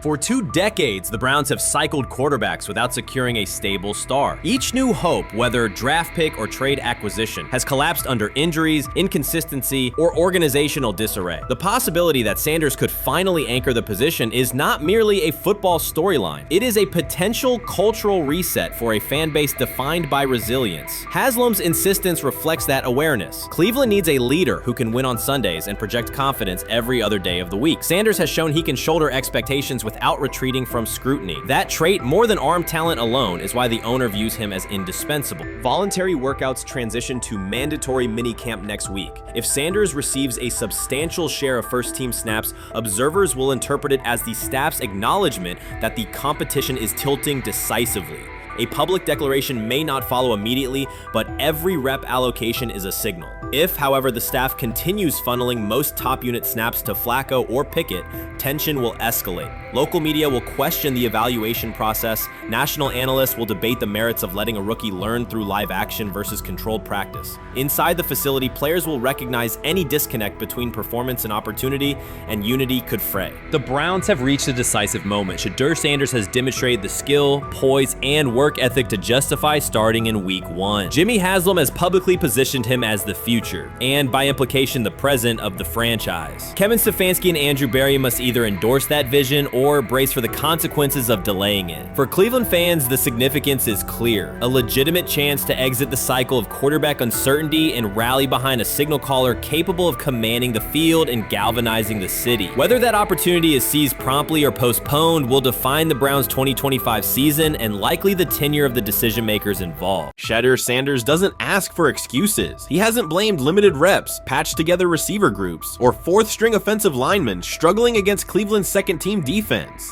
For 2 decades, the Browns have cycled quarterbacks without securing a stable star. Each new hope, whether draft pick or trade acquisition, has collapsed under injuries, inconsistency, or organizational disarray. The possibility that Sanders could finally anchor the position is not merely a football storyline. It is a potential cultural reset for a fan base defined by resilience. Haslam's insistence reflects that awareness. Cleveland needs a leader who can win on Sundays and project confidence every other day of the week. Sanders has shown he can shoulder expectations without retreating from scrutiny. That trait, more than arm talent alone, is why the owner views him as indispensable. Voluntary workouts transition to mandatory minicamp next week. If Sanders receives a substantial share of first-team snaps, observers will interpret it as the staff's acknowledgement that the competition is tilting decisively. A public declaration may not follow immediately, but every rep allocation is a signal. If, however, the staff continues funneling most top unit snaps to Flacco or Pickett, tension will escalate. Local media will question the evaluation process. National analysts will debate the merits of letting a rookie learn through live action versus controlled practice. Inside the facility, players will recognize any disconnect between performance and opportunity, and unity could fray. The Browns have reached a decisive moment. Shedeur Sanders has demonstrated the skill, poise, and work ethic to justify starting in week 1. Jimmy Haslam has publicly positioned him as the future, and by implication the present, of the franchise. Kevin Stefanski and Andrew Berry must either endorse that vision or brace for the consequences of delaying it. For Cleveland fans, the significance is clear. A legitimate chance to exit the cycle of quarterback uncertainty and rally behind a signal caller capable of commanding the field and galvanizing the city. Whether that opportunity is seized promptly or postponed will define the Browns' 2025 season and likely the tenure of the decision makers involved. Shedeur Sanders doesn't ask for excuses. He hasn't blamed limited reps, patched together receiver groups, or fourth-string offensive linemen struggling against Cleveland's second-team defense.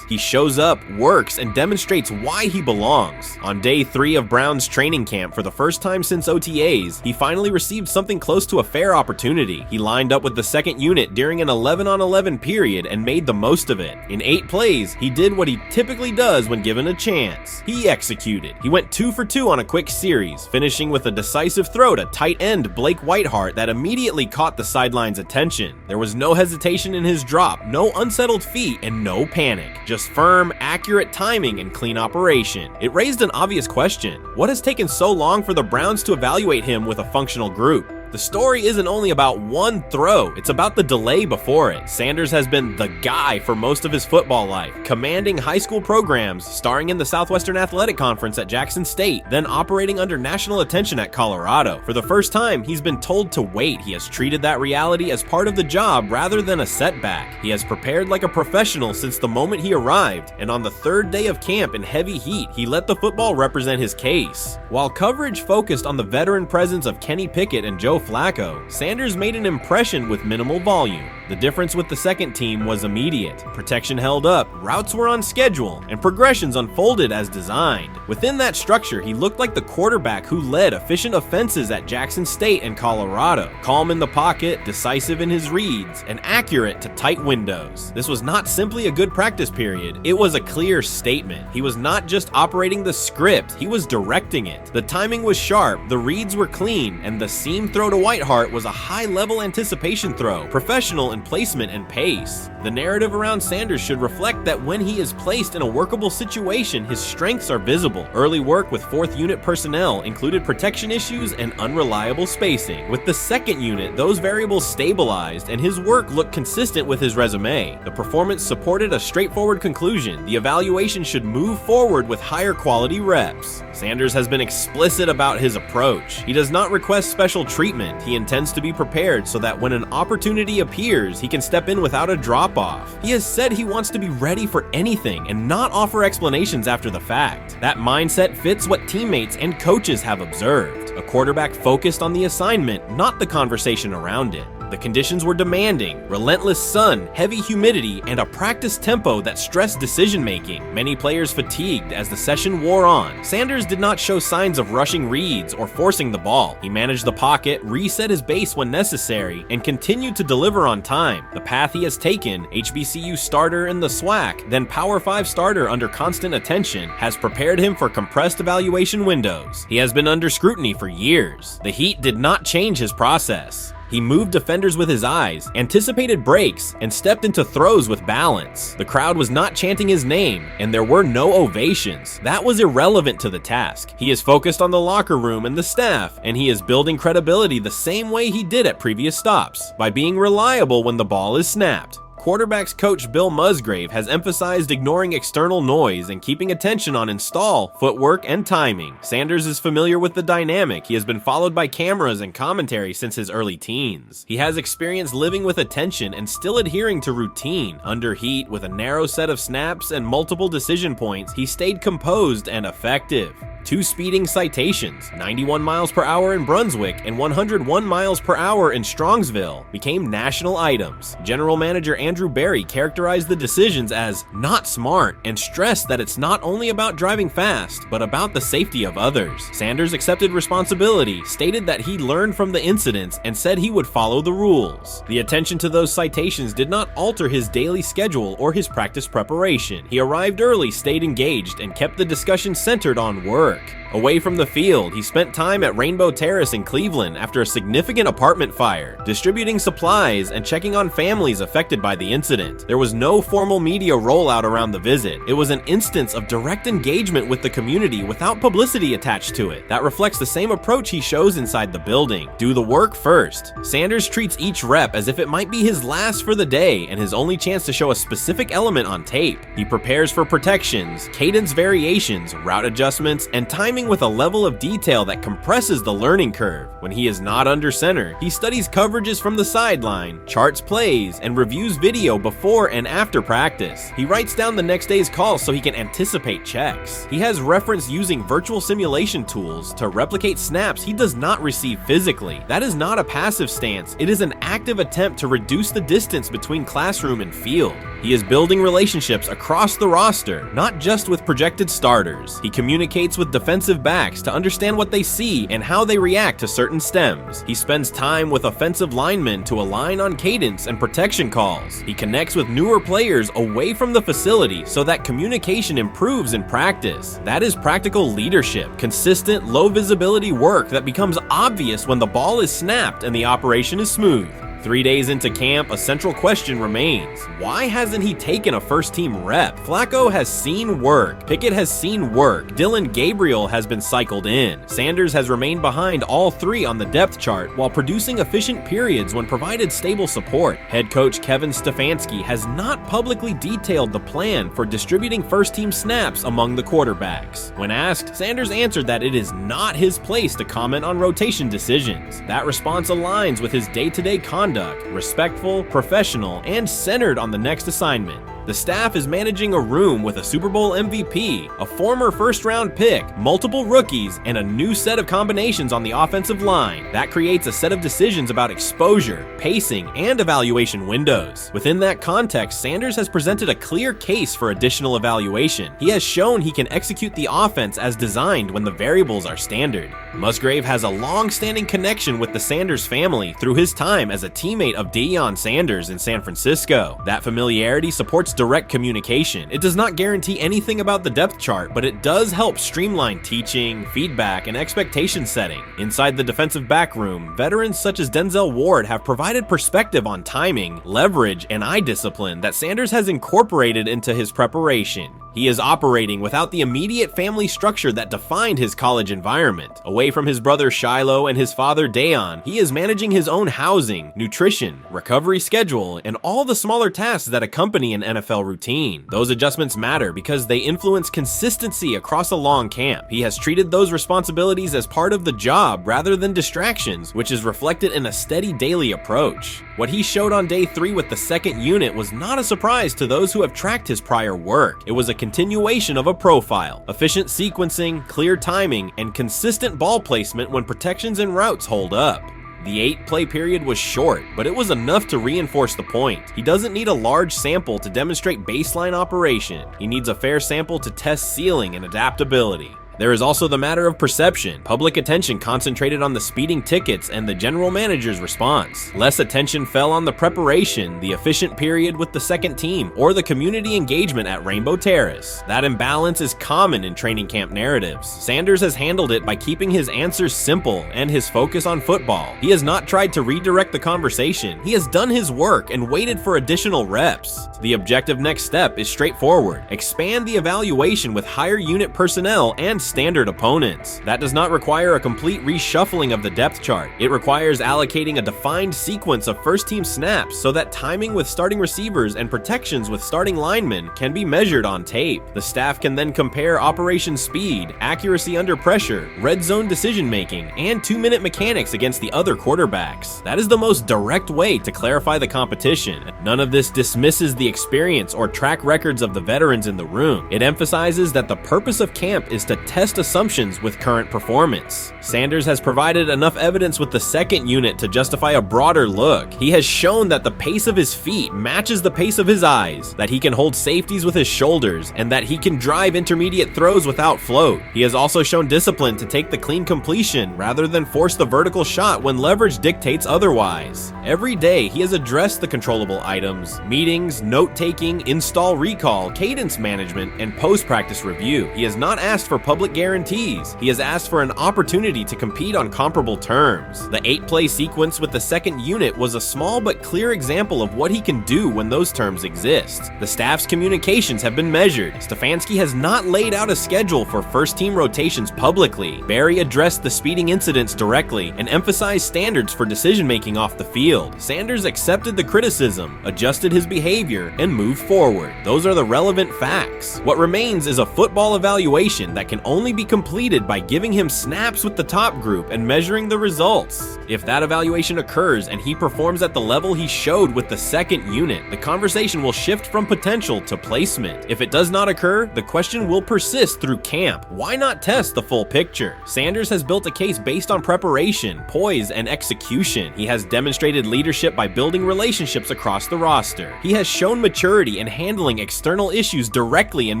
He shows up, works, and demonstrates why he belongs. On day 3 of Browns training camp, for the first time since OTAs, he finally received something close to a fair opportunity. He lined up with the second unit during an 11-on-11 period and made the most of it. In 8 plays, he did what he typically does when given a chance. He executed. He went 2 for 2 on a quick series, finishing with a decisive throw to tight end Blake Whiteheart that immediately caught the sideline's attention. There was no hesitation in his drop, no unsettled feet, and no panic. Just firm, accurate timing and clean operation. It raised an obvious question. What has taken so long for the Browns to evaluate him with a functional group? The story isn't only about one throw, it's about the delay before it. Sanders has been the guy for most of his football life, commanding high school programs, starring in the Southwestern Athletic Conference at Jackson State, then operating under national attention at Colorado. For the first time, he's been told to wait. He has treated that reality as part of the job rather than a setback. He has prepared like a professional since the moment he arrived, and on the 3rd day of camp in heavy heat, he let the football represent his case. While coverage focused on the veteran presence of Kenny Pickett and Joe Flacco, Sanders made an impression with minimal volume. The difference with the second team was immediate. Protection held up, routes were on schedule, and progressions unfolded as designed. Within that structure, he looked like the quarterback who led efficient offenses at Jackson State and Colorado. Calm in the pocket, decisive in his reads, and accurate to tight windows. This was not simply a good practice period, it was a clear statement. He was not just operating the script, he was directing it. The timing was sharp, the reads were clean, and the seam throw to Whiteheart was a high-level anticipation throw, professional in placement and pace. The narrative around Sanders should reflect that when he is placed in a workable situation, his strengths are visible. Early work with 4th unit personnel included protection issues and unreliable spacing. With the 2nd unit, those variables stabilized, and his work looked consistent with his resume. The performance supported a straightforward conclusion. The evaluation should move forward with higher quality reps. Sanders has been explicit about his approach. He does not request special treatment statement. He intends to be prepared so that when an opportunity appears, he can step in without a drop-off. He has said he wants to be ready for anything and not offer explanations after the fact. That mindset fits what teammates and coaches have observed. A quarterback focused on the assignment, not the conversation around it. The conditions were demanding: relentless sun, heavy humidity, and a practice tempo that stressed decision-making. Many players fatigued as the session wore on. Sanders did not show signs of rushing reads or forcing the ball. He managed the pocket, reset his base when necessary, and continued to deliver on time. The path he has taken, HBCU starter in the SWAC, then Power 5 starter under constant attention, has prepared him for compressed evaluation windows. He has been under scrutiny for years. The heat did not change his process. He moved defenders with his eyes, anticipated breaks, and stepped into throws with balance. The crowd was not chanting his name, and there were no ovations. That was irrelevant to the task. He is focused on the locker room and the staff, and he is building credibility the same way he did at previous stops, by being reliable when the ball is snapped. Quarterbacks coach Bill Musgrave has emphasized ignoring external noise and keeping attention on install, footwork, and timing. Sanders is familiar with the dynamic. He has been followed by cameras and commentary since his early teens. He has experience living with attention and still adhering to routine. Under heat, with a narrow set of snaps and multiple decision points, he stayed composed and effective. 2 speeding citations, 91 miles per hour in Brunswick and 101 miles per hour in Strongsville, became national items. General Manager Andrew Berry characterized the decisions as not smart and stressed that it's not only about driving fast, but about the safety of others. Sanders accepted responsibility, stated that he learned from the incidents, and said he would follow the rules. The attention to those citations did not alter his daily schedule or his practice preparation. He arrived early, stayed engaged, and kept the discussion centered on work. Away from the field, he spent time at Rainbow Terrace in Cleveland after a significant apartment fire, distributing supplies and checking on families affected by the incident. There was no formal media rollout around the visit. It was an instance of direct engagement with the community without publicity attached to it. That reflects the same approach he shows inside the building. Do the work first. Sanders treats each rep as if it might be his last for the day and his only chance to show a specific element on tape. He prepares for protections, cadence variations, route adjustments, and timing with a level of detail that compresses the learning curve. When he is not under center, he studies coverages from the sideline, charts plays, and reviews video before and after practice. He writes down the next day's calls so he can anticipate checks. He has referenced using virtual simulation tools to replicate snaps he does not receive physically. That is not a passive stance, it is an active attempt to reduce the distance between classroom and field. He is building relationships across the roster, not just with projected starters. He communicates with defensive backs to understand what they see and how they react to certain stems. He spends time with offensive linemen to align on cadence and protection calls. He connects with newer players away from the facility so that communication improves in practice. That is practical leadership, consistent, low visibility work that becomes obvious when the ball is snapped and the operation is smooth. 3 days into camp, a central question remains. Why hasn't he taken a first-team rep? Flacco has seen work. Pickett has seen work. Dylan Gabriel has been cycled in. Sanders has remained behind all 3 on the depth chart while producing efficient periods when provided stable support. Head coach Kevin Stefanski has not publicly detailed the plan for distributing first-team snaps among the quarterbacks. When asked, Sanders answered that it is not his place to comment on rotation decisions. That response aligns with his day-to-day conduct, respectful, professional, and centered on the next assignment. The staff is managing a room with a Super Bowl MVP, a former first-round pick, multiple rookies, and a new set of combinations on the offensive line. That creates a set of decisions about exposure, pacing, and evaluation windows. Within that context, Sanders has presented a clear case for additional evaluation. He has shown he can execute the offense as designed when the variables are standard. Musgrave has a long-standing connection with the Sanders family through his time as a teammate of Deion Sanders in San Francisco. That familiarity supports direct communication. It does not guarantee anything about the depth chart, but it does help streamline teaching, feedback, and expectation setting. Inside the defensive back room, veterans such as Denzel Ward have provided perspective on timing, leverage, and eye discipline that Sanders has incorporated into his preparation. He is operating without the immediate family structure that defined his college environment. Away from his brother Shiloh and his father Dayon, he is managing his own housing, nutrition, recovery schedule, and all the smaller tasks that accompany an NFL routine. Those adjustments matter because they influence consistency across a long camp. He has treated those responsibilities as part of the job rather than distractions, which is reflected in a steady daily approach. What he showed on day 3 with the second unit was not a surprise to those who have tracked his prior work. It was a continuation of a profile: efficient sequencing, clear timing, and consistent ball placement when protections and routes hold up. The 8-play period was short, but it was enough to reinforce the point. He doesn't need a large sample to demonstrate baseline operation. He needs a fair sample to test ceiling and adaptability. There is also the matter of perception. Public attention concentrated on the speeding tickets and the general manager's response. Less attention fell on the preparation, the efficient period with the second team, or the community engagement at Rainbow Terrace. That imbalance is common in training camp narratives. Sanders has handled it by keeping his answers simple and his focus on football. He has not tried to redirect the conversation. He has done his work and waited for additional reps. The objective next step is straightforward: expand the evaluation with higher unit personnel and standard opponents. That does not require a complete reshuffling of the depth chart. It requires allocating a defined sequence of first team snaps so that timing with starting receivers and protections with starting linemen can be measured on tape. The staff can then compare operation speed, accuracy under pressure, red zone decision making, and 2-minute mechanics against the other quarterbacks. That is the most direct way to clarify the competition. None of this dismisses the experience or track records of the veterans in the room. It emphasizes that the purpose of camp is to test assumptions with current performance. Sanders has provided enough evidence with the second unit to justify a broader look. He has shown that the pace of his feet matches the pace of his eyes, that he can hold safeties with his shoulders, and that he can drive intermediate throws without float. He has also shown discipline to take the clean completion rather than force the vertical shot when leverage dictates otherwise. Every day, he has addressed the controllable items: meetings, note-taking, install recall, cadence management, and post-practice review. He has not asked for public guarantees. He has asked for an opportunity to compete on comparable terms. The 8-play sequence with the second unit was a small but clear example of what he can do when those terms exist. The staff's communications have been measured. Stefanski has not laid out a schedule for first-team rotations publicly. Barry addressed the speeding incidents directly and emphasized standards for decision-making off the field. Sanders accepted the criticism, adjusted his behavior, and moved forward. Those are the relevant facts. What remains is a football evaluation that can only be completed by giving him snaps with the top group and measuring the results. If that evaluation occurs and he performs at the level he showed with the second unit, the conversation will shift from potential to placement. If it does not occur, the question will persist through camp. Why not test the full picture? Sanders has built a case based on preparation, poise, and execution. He has demonstrated leadership by building relationships across the roster. He has shown maturity in handling external issues directly and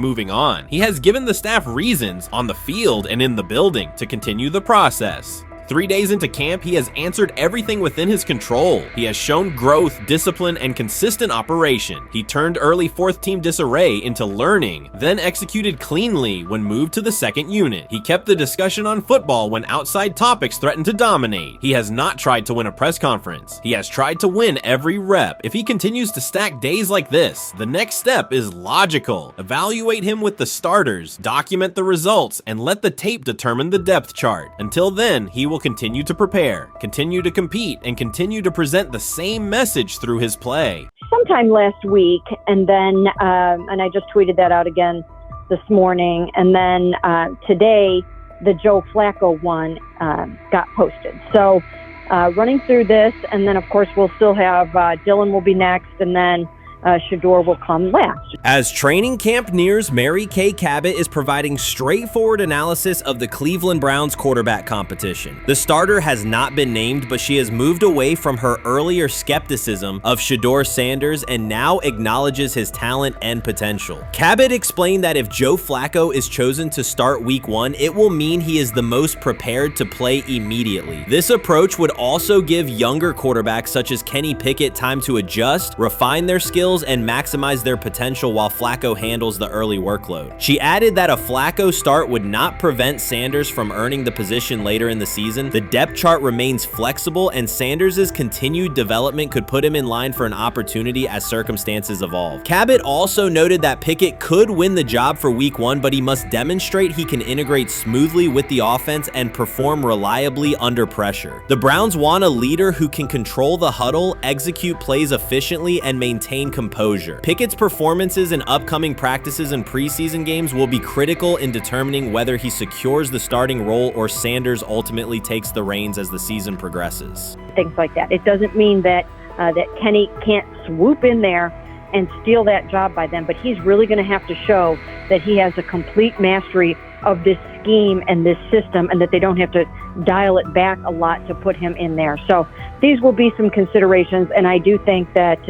moving on. He has given the staff reasons, on the field and in the building, to continue the process. 3 days into camp, he has answered everything within his control. He has shown growth, discipline, and consistent operation. He turned early fourth-team disarray into learning, then executed cleanly when moved to the second unit. He kept the discussion on football when outside topics threatened to dominate. He has not tried to win a press conference. He has tried to win every rep. If he continues to stack days like this, the next step is logical. Evaluate him with the starters, document the results, and let the tape determine the depth chart. Until then, he will continue to prepare, continue to compete, and continue to present the same message through his play. Sometime last week, and then, and I just tweeted that out again this morning, and then today, the Joe Flacco one got posted. So running through this, and then of course we'll still have Dylan will be next, and then Shedeur will come last. As training camp nears, Mary Kay Cabot is providing straightforward analysis of the Cleveland Browns quarterback competition. The starter has not been named, but she has moved away from her earlier skepticism of Shedeur Sanders and now acknowledges his talent and potential. Cabot explained that if Joe Flacco is chosen to start week 1, it will mean he is the most prepared to play immediately. This approach would also give younger quarterbacks such as Kenny Pickett time to adjust, refine their skills, fundamentals and maximize their potential while Flacco handles the early workload. She added that a Flacco start would not prevent Sanders from earning the position later in the season. The depth chart remains flexible, and Sanders' continued development could put him in line for an opportunity as circumstances evolve. Cabot also noted that Pickett could win the job for week 1, but he must demonstrate he can integrate smoothly with the offense and perform reliably under pressure. The Browns want a leader who can control the huddle, execute plays efficiently, and maintain composure. Pickett's performances in upcoming practices and preseason games will be critical in determining whether he secures the starting role or Sanders ultimately takes the reins as the season progresses. Things like that. It doesn't mean that that Kenny can't swoop in there and steal that job by them, but he's really going to have to show that he has a complete mastery of this scheme and this system, and that they don't have to dial it back a lot to put him in there. So these will be some considerations, and I do think that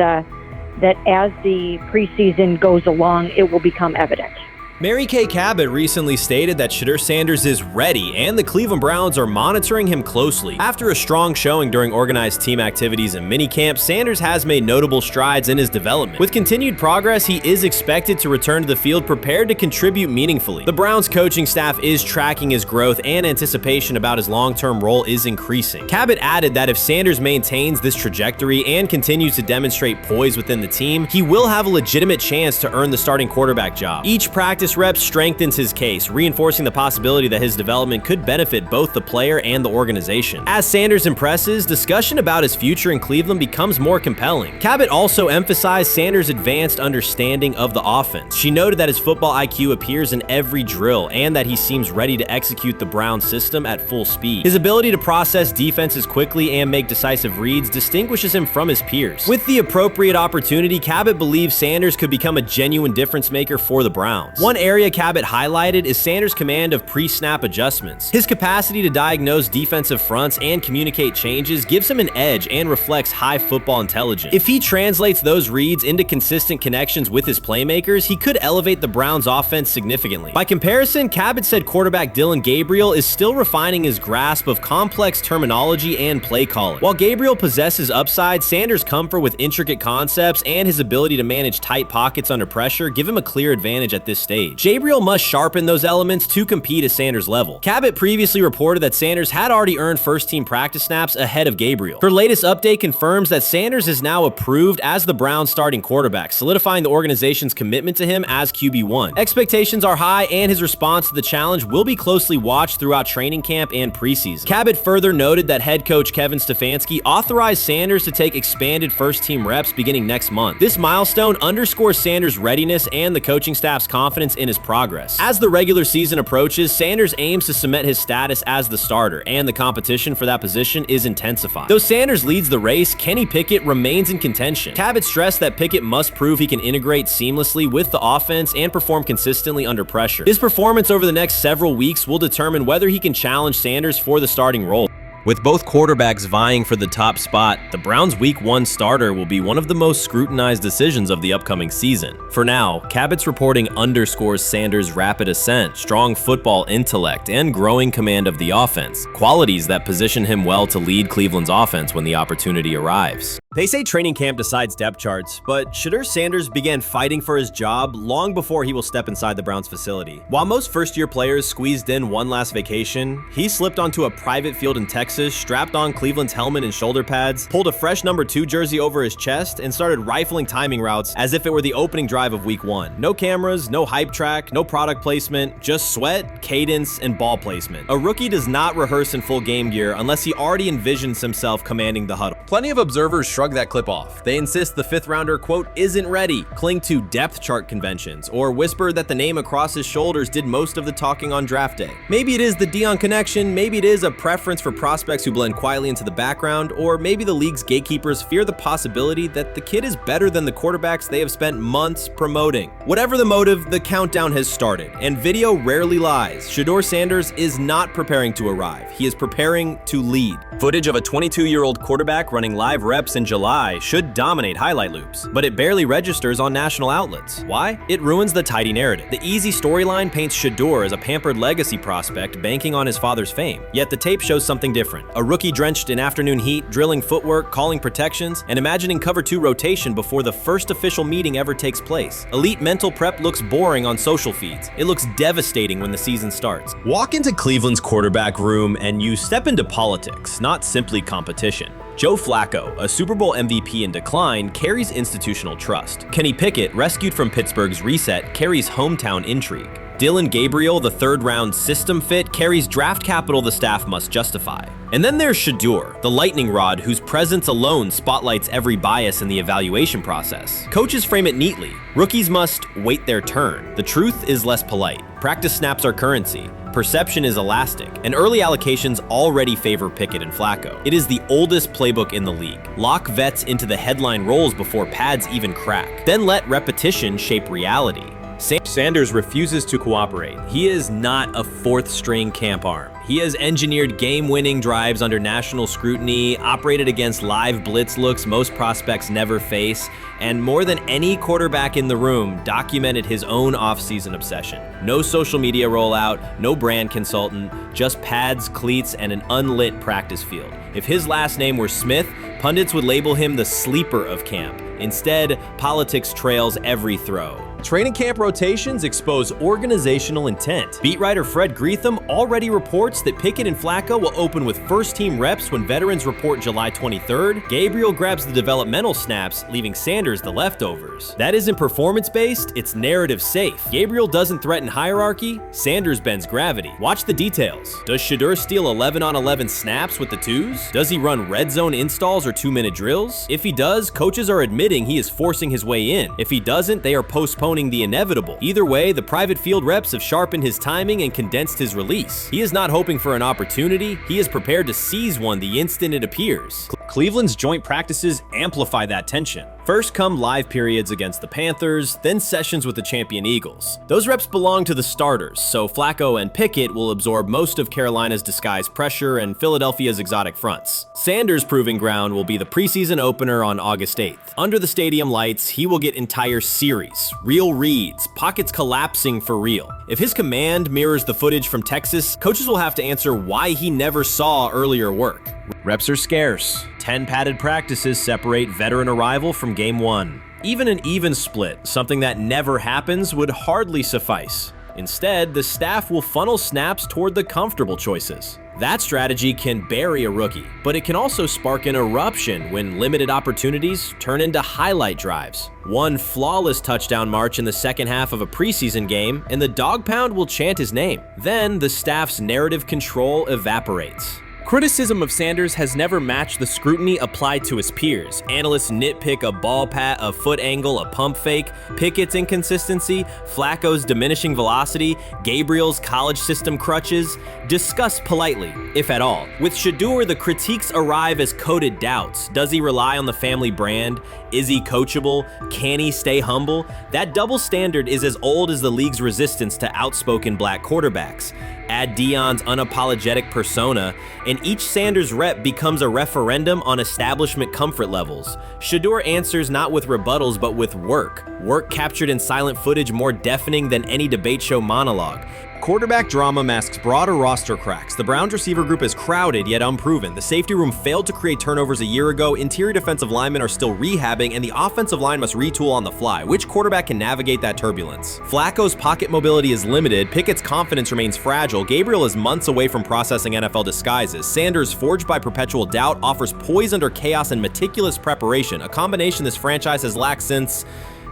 that as the preseason goes along, it will become evident. Mary Kay Cabot recently stated that Shedeur Sanders is ready, and the Cleveland Browns are monitoring him closely. After a strong showing during organized team activities and minicamp, Sanders has made notable strides in his development. With continued progress, he is expected to return to the field prepared to contribute meaningfully. The Browns coaching staff is tracking his growth, and anticipation about his long-term role is increasing. Cabot added that if Sanders maintains this trajectory and continues to demonstrate poise within the team, he will have a legitimate chance to earn the starting quarterback job. Each practice rep strengthens his case, reinforcing the possibility that his development could benefit both the player and the organization. As Sanders impresses, discussion about his future in Cleveland becomes more compelling. Cabot also emphasized Sanders' advanced understanding of the offense. She noted that his football IQ appears in every drill and that he seems ready to execute the Browns system at full speed. His ability to process defenses quickly and make decisive reads distinguishes him from his peers. With the appropriate opportunity, Cabot believes Sanders could become a genuine difference maker for the Browns. One area Cabot highlighted is Sanders' command of pre-snap adjustments. His capacity to diagnose defensive fronts and communicate changes gives him an edge and reflects high football intelligence. If he translates those reads into consistent connections with his playmakers, he could elevate the Browns' offense significantly. By comparison, Cabot said quarterback Dillon Gabriel is still refining his grasp of complex terminology and play calling. While Gabriel possesses upside, Sanders' comfort with intricate concepts and his ability to manage tight pockets under pressure give him a clear advantage at this stage. Gabriel must sharpen those elements to compete at Sanders' level. Cabot previously reported that Sanders had already earned first-team practice snaps ahead of Gabriel. Her latest update confirms that Sanders is now approved as the Browns' starting quarterback, solidifying the organization's commitment to him as QB1. Expectations are high, and his response to the challenge will be closely watched throughout training camp and preseason. Cabot further noted that head coach Kevin Stefanski authorized Sanders to take expanded first-team reps beginning next month. This milestone underscores Sanders' readiness and the coaching staff's confidence in his progress. As the regular season approaches, Sanders aims to cement his status as the starter, and the competition for that position is intensified. Though Sanders leads the race, Kenny Pickett remains in contention. Cabot stressed that Pickett must prove he can integrate seamlessly with the offense and perform consistently under pressure. His performance over the next several weeks will determine whether he can challenge Sanders for the starting role. With both quarterbacks vying for the top spot, the Browns' Week 1 starter will be one of the most scrutinized decisions of the upcoming season. For now, Cabot's reporting underscores Sanders' rapid ascent, strong football intellect, and growing command of the offense, qualities that position him well to lead Cleveland's offense when the opportunity arrives. They say training camp decides depth charts, but Shedeur Sanders began fighting for his job long before he will step inside the Browns facility. While most first-year players squeezed in one last vacation, he slipped onto a private field in Texas, strapped on Cleveland's helmet and shoulder pads, pulled a fresh number 2 jersey over his chest, and started rifling timing routes as if it were the opening drive of Week 1. No cameras, no hype track, no product placement, just sweat, cadence, and ball placement. A rookie does not rehearse in full game gear unless he already envisions himself commanding the huddle. Plenty of observers shrug that clip off. They insist the 5th rounder, quote, isn't ready, cling to depth chart conventions, or whisper that the name across his shoulders did most of the talking on draft day. Maybe it is the Deion connection, maybe it is a preference for prospects who blend quietly into the background, or maybe the league's gatekeepers fear the possibility that the kid is better than the quarterbacks they have spent months promoting. Whatever the motive, the countdown has started, and video rarely lies. Shedeur Sanders is not preparing to arrive. He is preparing to lead. Footage of a 22-year-old quarterback running live reps in July should dominate highlight loops, but it barely registers on national outlets. Why? It ruins the tidy narrative. The easy storyline paints Shedeur as a pampered legacy prospect banking on his father's fame, yet the tape shows something different. different. A rookie drenched in afternoon heat, drilling footwork, calling protections, and imagining cover 2 rotation before the first official meeting ever takes place. Elite mental prep looks boring on social feeds. It looks devastating when the season starts. Walk into Cleveland's quarterback room and you step into politics, not simply competition. Joe Flacco, a Super Bowl MVP in decline, carries institutional trust. Kenny Pickett, rescued from Pittsburgh's reset, carries hometown intrigue. Dylan Gabriel, the third-round system fit, carries draft capital the staff must justify. And then there's Shedeur, the lightning rod whose presence alone spotlights every bias in the evaluation process. Coaches frame it neatly. Rookies must wait their turn. The truth is less polite. Practice snaps are currency. Perception is elastic, and early allocations already favor Pickett and Flacco. It is the oldest playbook in the league. Lock vets into the headline roles before pads even crack. Then let repetition shape reality. Sanders refuses to cooperate. He is not a fourth-string camp arm. He has engineered game-winning drives under national scrutiny, operated against live blitz looks most prospects never face, and more than any quarterback in the room, documented his own offseason obsession. No social media rollout, no brand consultant, just pads, cleats, and an unlit practice field. If his last name were Smith, pundits would label him the sleeper of camp. Instead, politics trails every throw. Training camp rotations expose organizational intent. Beat writer Fred Greetham already reports that Pickett and Flacco will open with first-team reps when veterans report July 23rd. Gabriel grabs the developmental snaps, leaving Sanders the leftovers. That isn't performance-based, it's narrative-safe. Gabriel doesn't threaten hierarchy, Sanders bends gravity. Watch the details. Does Shedeur steal 11-on-11 snaps with the twos? Does he run red zone installs or 2-minute drills? If he does, coaches are admitting he is forcing his way in. If he doesn't, they are postponing the inevitable. Either way, the private field reps have sharpened his timing and condensed his release. He is not hoping for an opportunity, he is prepared to seize one the instant it appears. Cleveland's joint practices amplify that tension. First come live periods against the Panthers, then sessions with the champion Eagles. Those reps belong to the starters, so Flacco and Pickett will absorb most of Carolina's disguised pressure and Philadelphia's exotic fronts. Sanders' proving ground will be the preseason opener on August 8th. Under the stadium lights, he will get entire series, real reads, pockets collapsing for real. If his command mirrors the footage from Texas, coaches will have to answer why he never saw earlier work. Reps are scarce. 10 padded practices separate veteran arrival from game 1. Even an even split, something that never happens, would hardly suffice. Instead, the staff will funnel snaps toward the comfortable choices. That strategy can bury a rookie, but it can also spark an eruption when limited opportunities turn into highlight drives. One flawless touchdown march in the second half of a preseason game, and the dog pound will chant his name. Then the staff's narrative control evaporates. Criticism of Sanders has never matched the scrutiny applied to his peers. Analysts nitpick a ball pat, a foot angle, a pump fake, Pickett's inconsistency, Flacco's diminishing velocity, Gabriel's college system crutches. Discuss politely, if at all. With Shedeur, the critiques arrive as coded doubts. Does he rely on the family brand? Is he coachable? Can he stay humble? That double standard is as old as the league's resistance to outspoken black quarterbacks. Add Deion's unapologetic persona, and each Sanders rep becomes a referendum on establishment comfort levels. Shedeur answers not with rebuttals, but with work. Work captured in silent footage more deafening than any debate show monologue. Quarterback drama masks broader roster cracks. The Browns receiver group is crowded yet unproven. The safety room failed to create turnovers a year ago. Interior defensive linemen are still rehabbing, and the offensive line must retool on the fly. Which quarterback can navigate that turbulence? Flacco's pocket mobility is limited. Pickett's confidence remains fragile. Gabriel is months away from processing NFL disguises. Sanders, forged by perpetual doubt, offers poise under chaos and meticulous preparation, a combination this franchise has lacked since,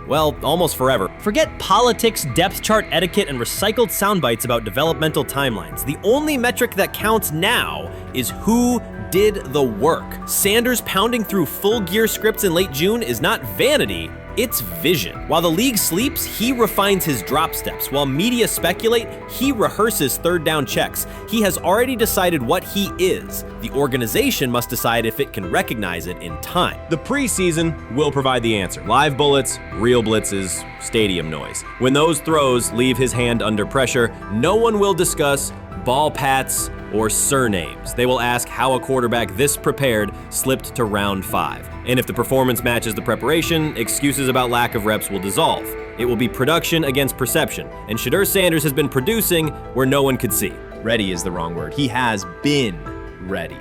well, almost forever. Forget politics, depth chart etiquette, and recycled sound bites about developmental timelines. The only metric that counts now is who did the work. Sanders pounding through full gear scripts in late June is not vanity, it's vision. While the league sleeps, he refines his drop steps. While media speculate, he rehearses third down checks. He has already decided what he is. The organization must decide if it can recognize it in time. The preseason will provide the answer. Live bullets, real blitzes, stadium noise. When those throws leave his hand under pressure, no one will discuss ball pats or surnames. They will ask how a quarterback this prepared slipped to round 5. And if the performance matches the preparation, excuses about lack of reps will dissolve. It will be production against perception, and Shedeur Sanders has been producing where no one could see. Ready is the wrong word. He has been ready.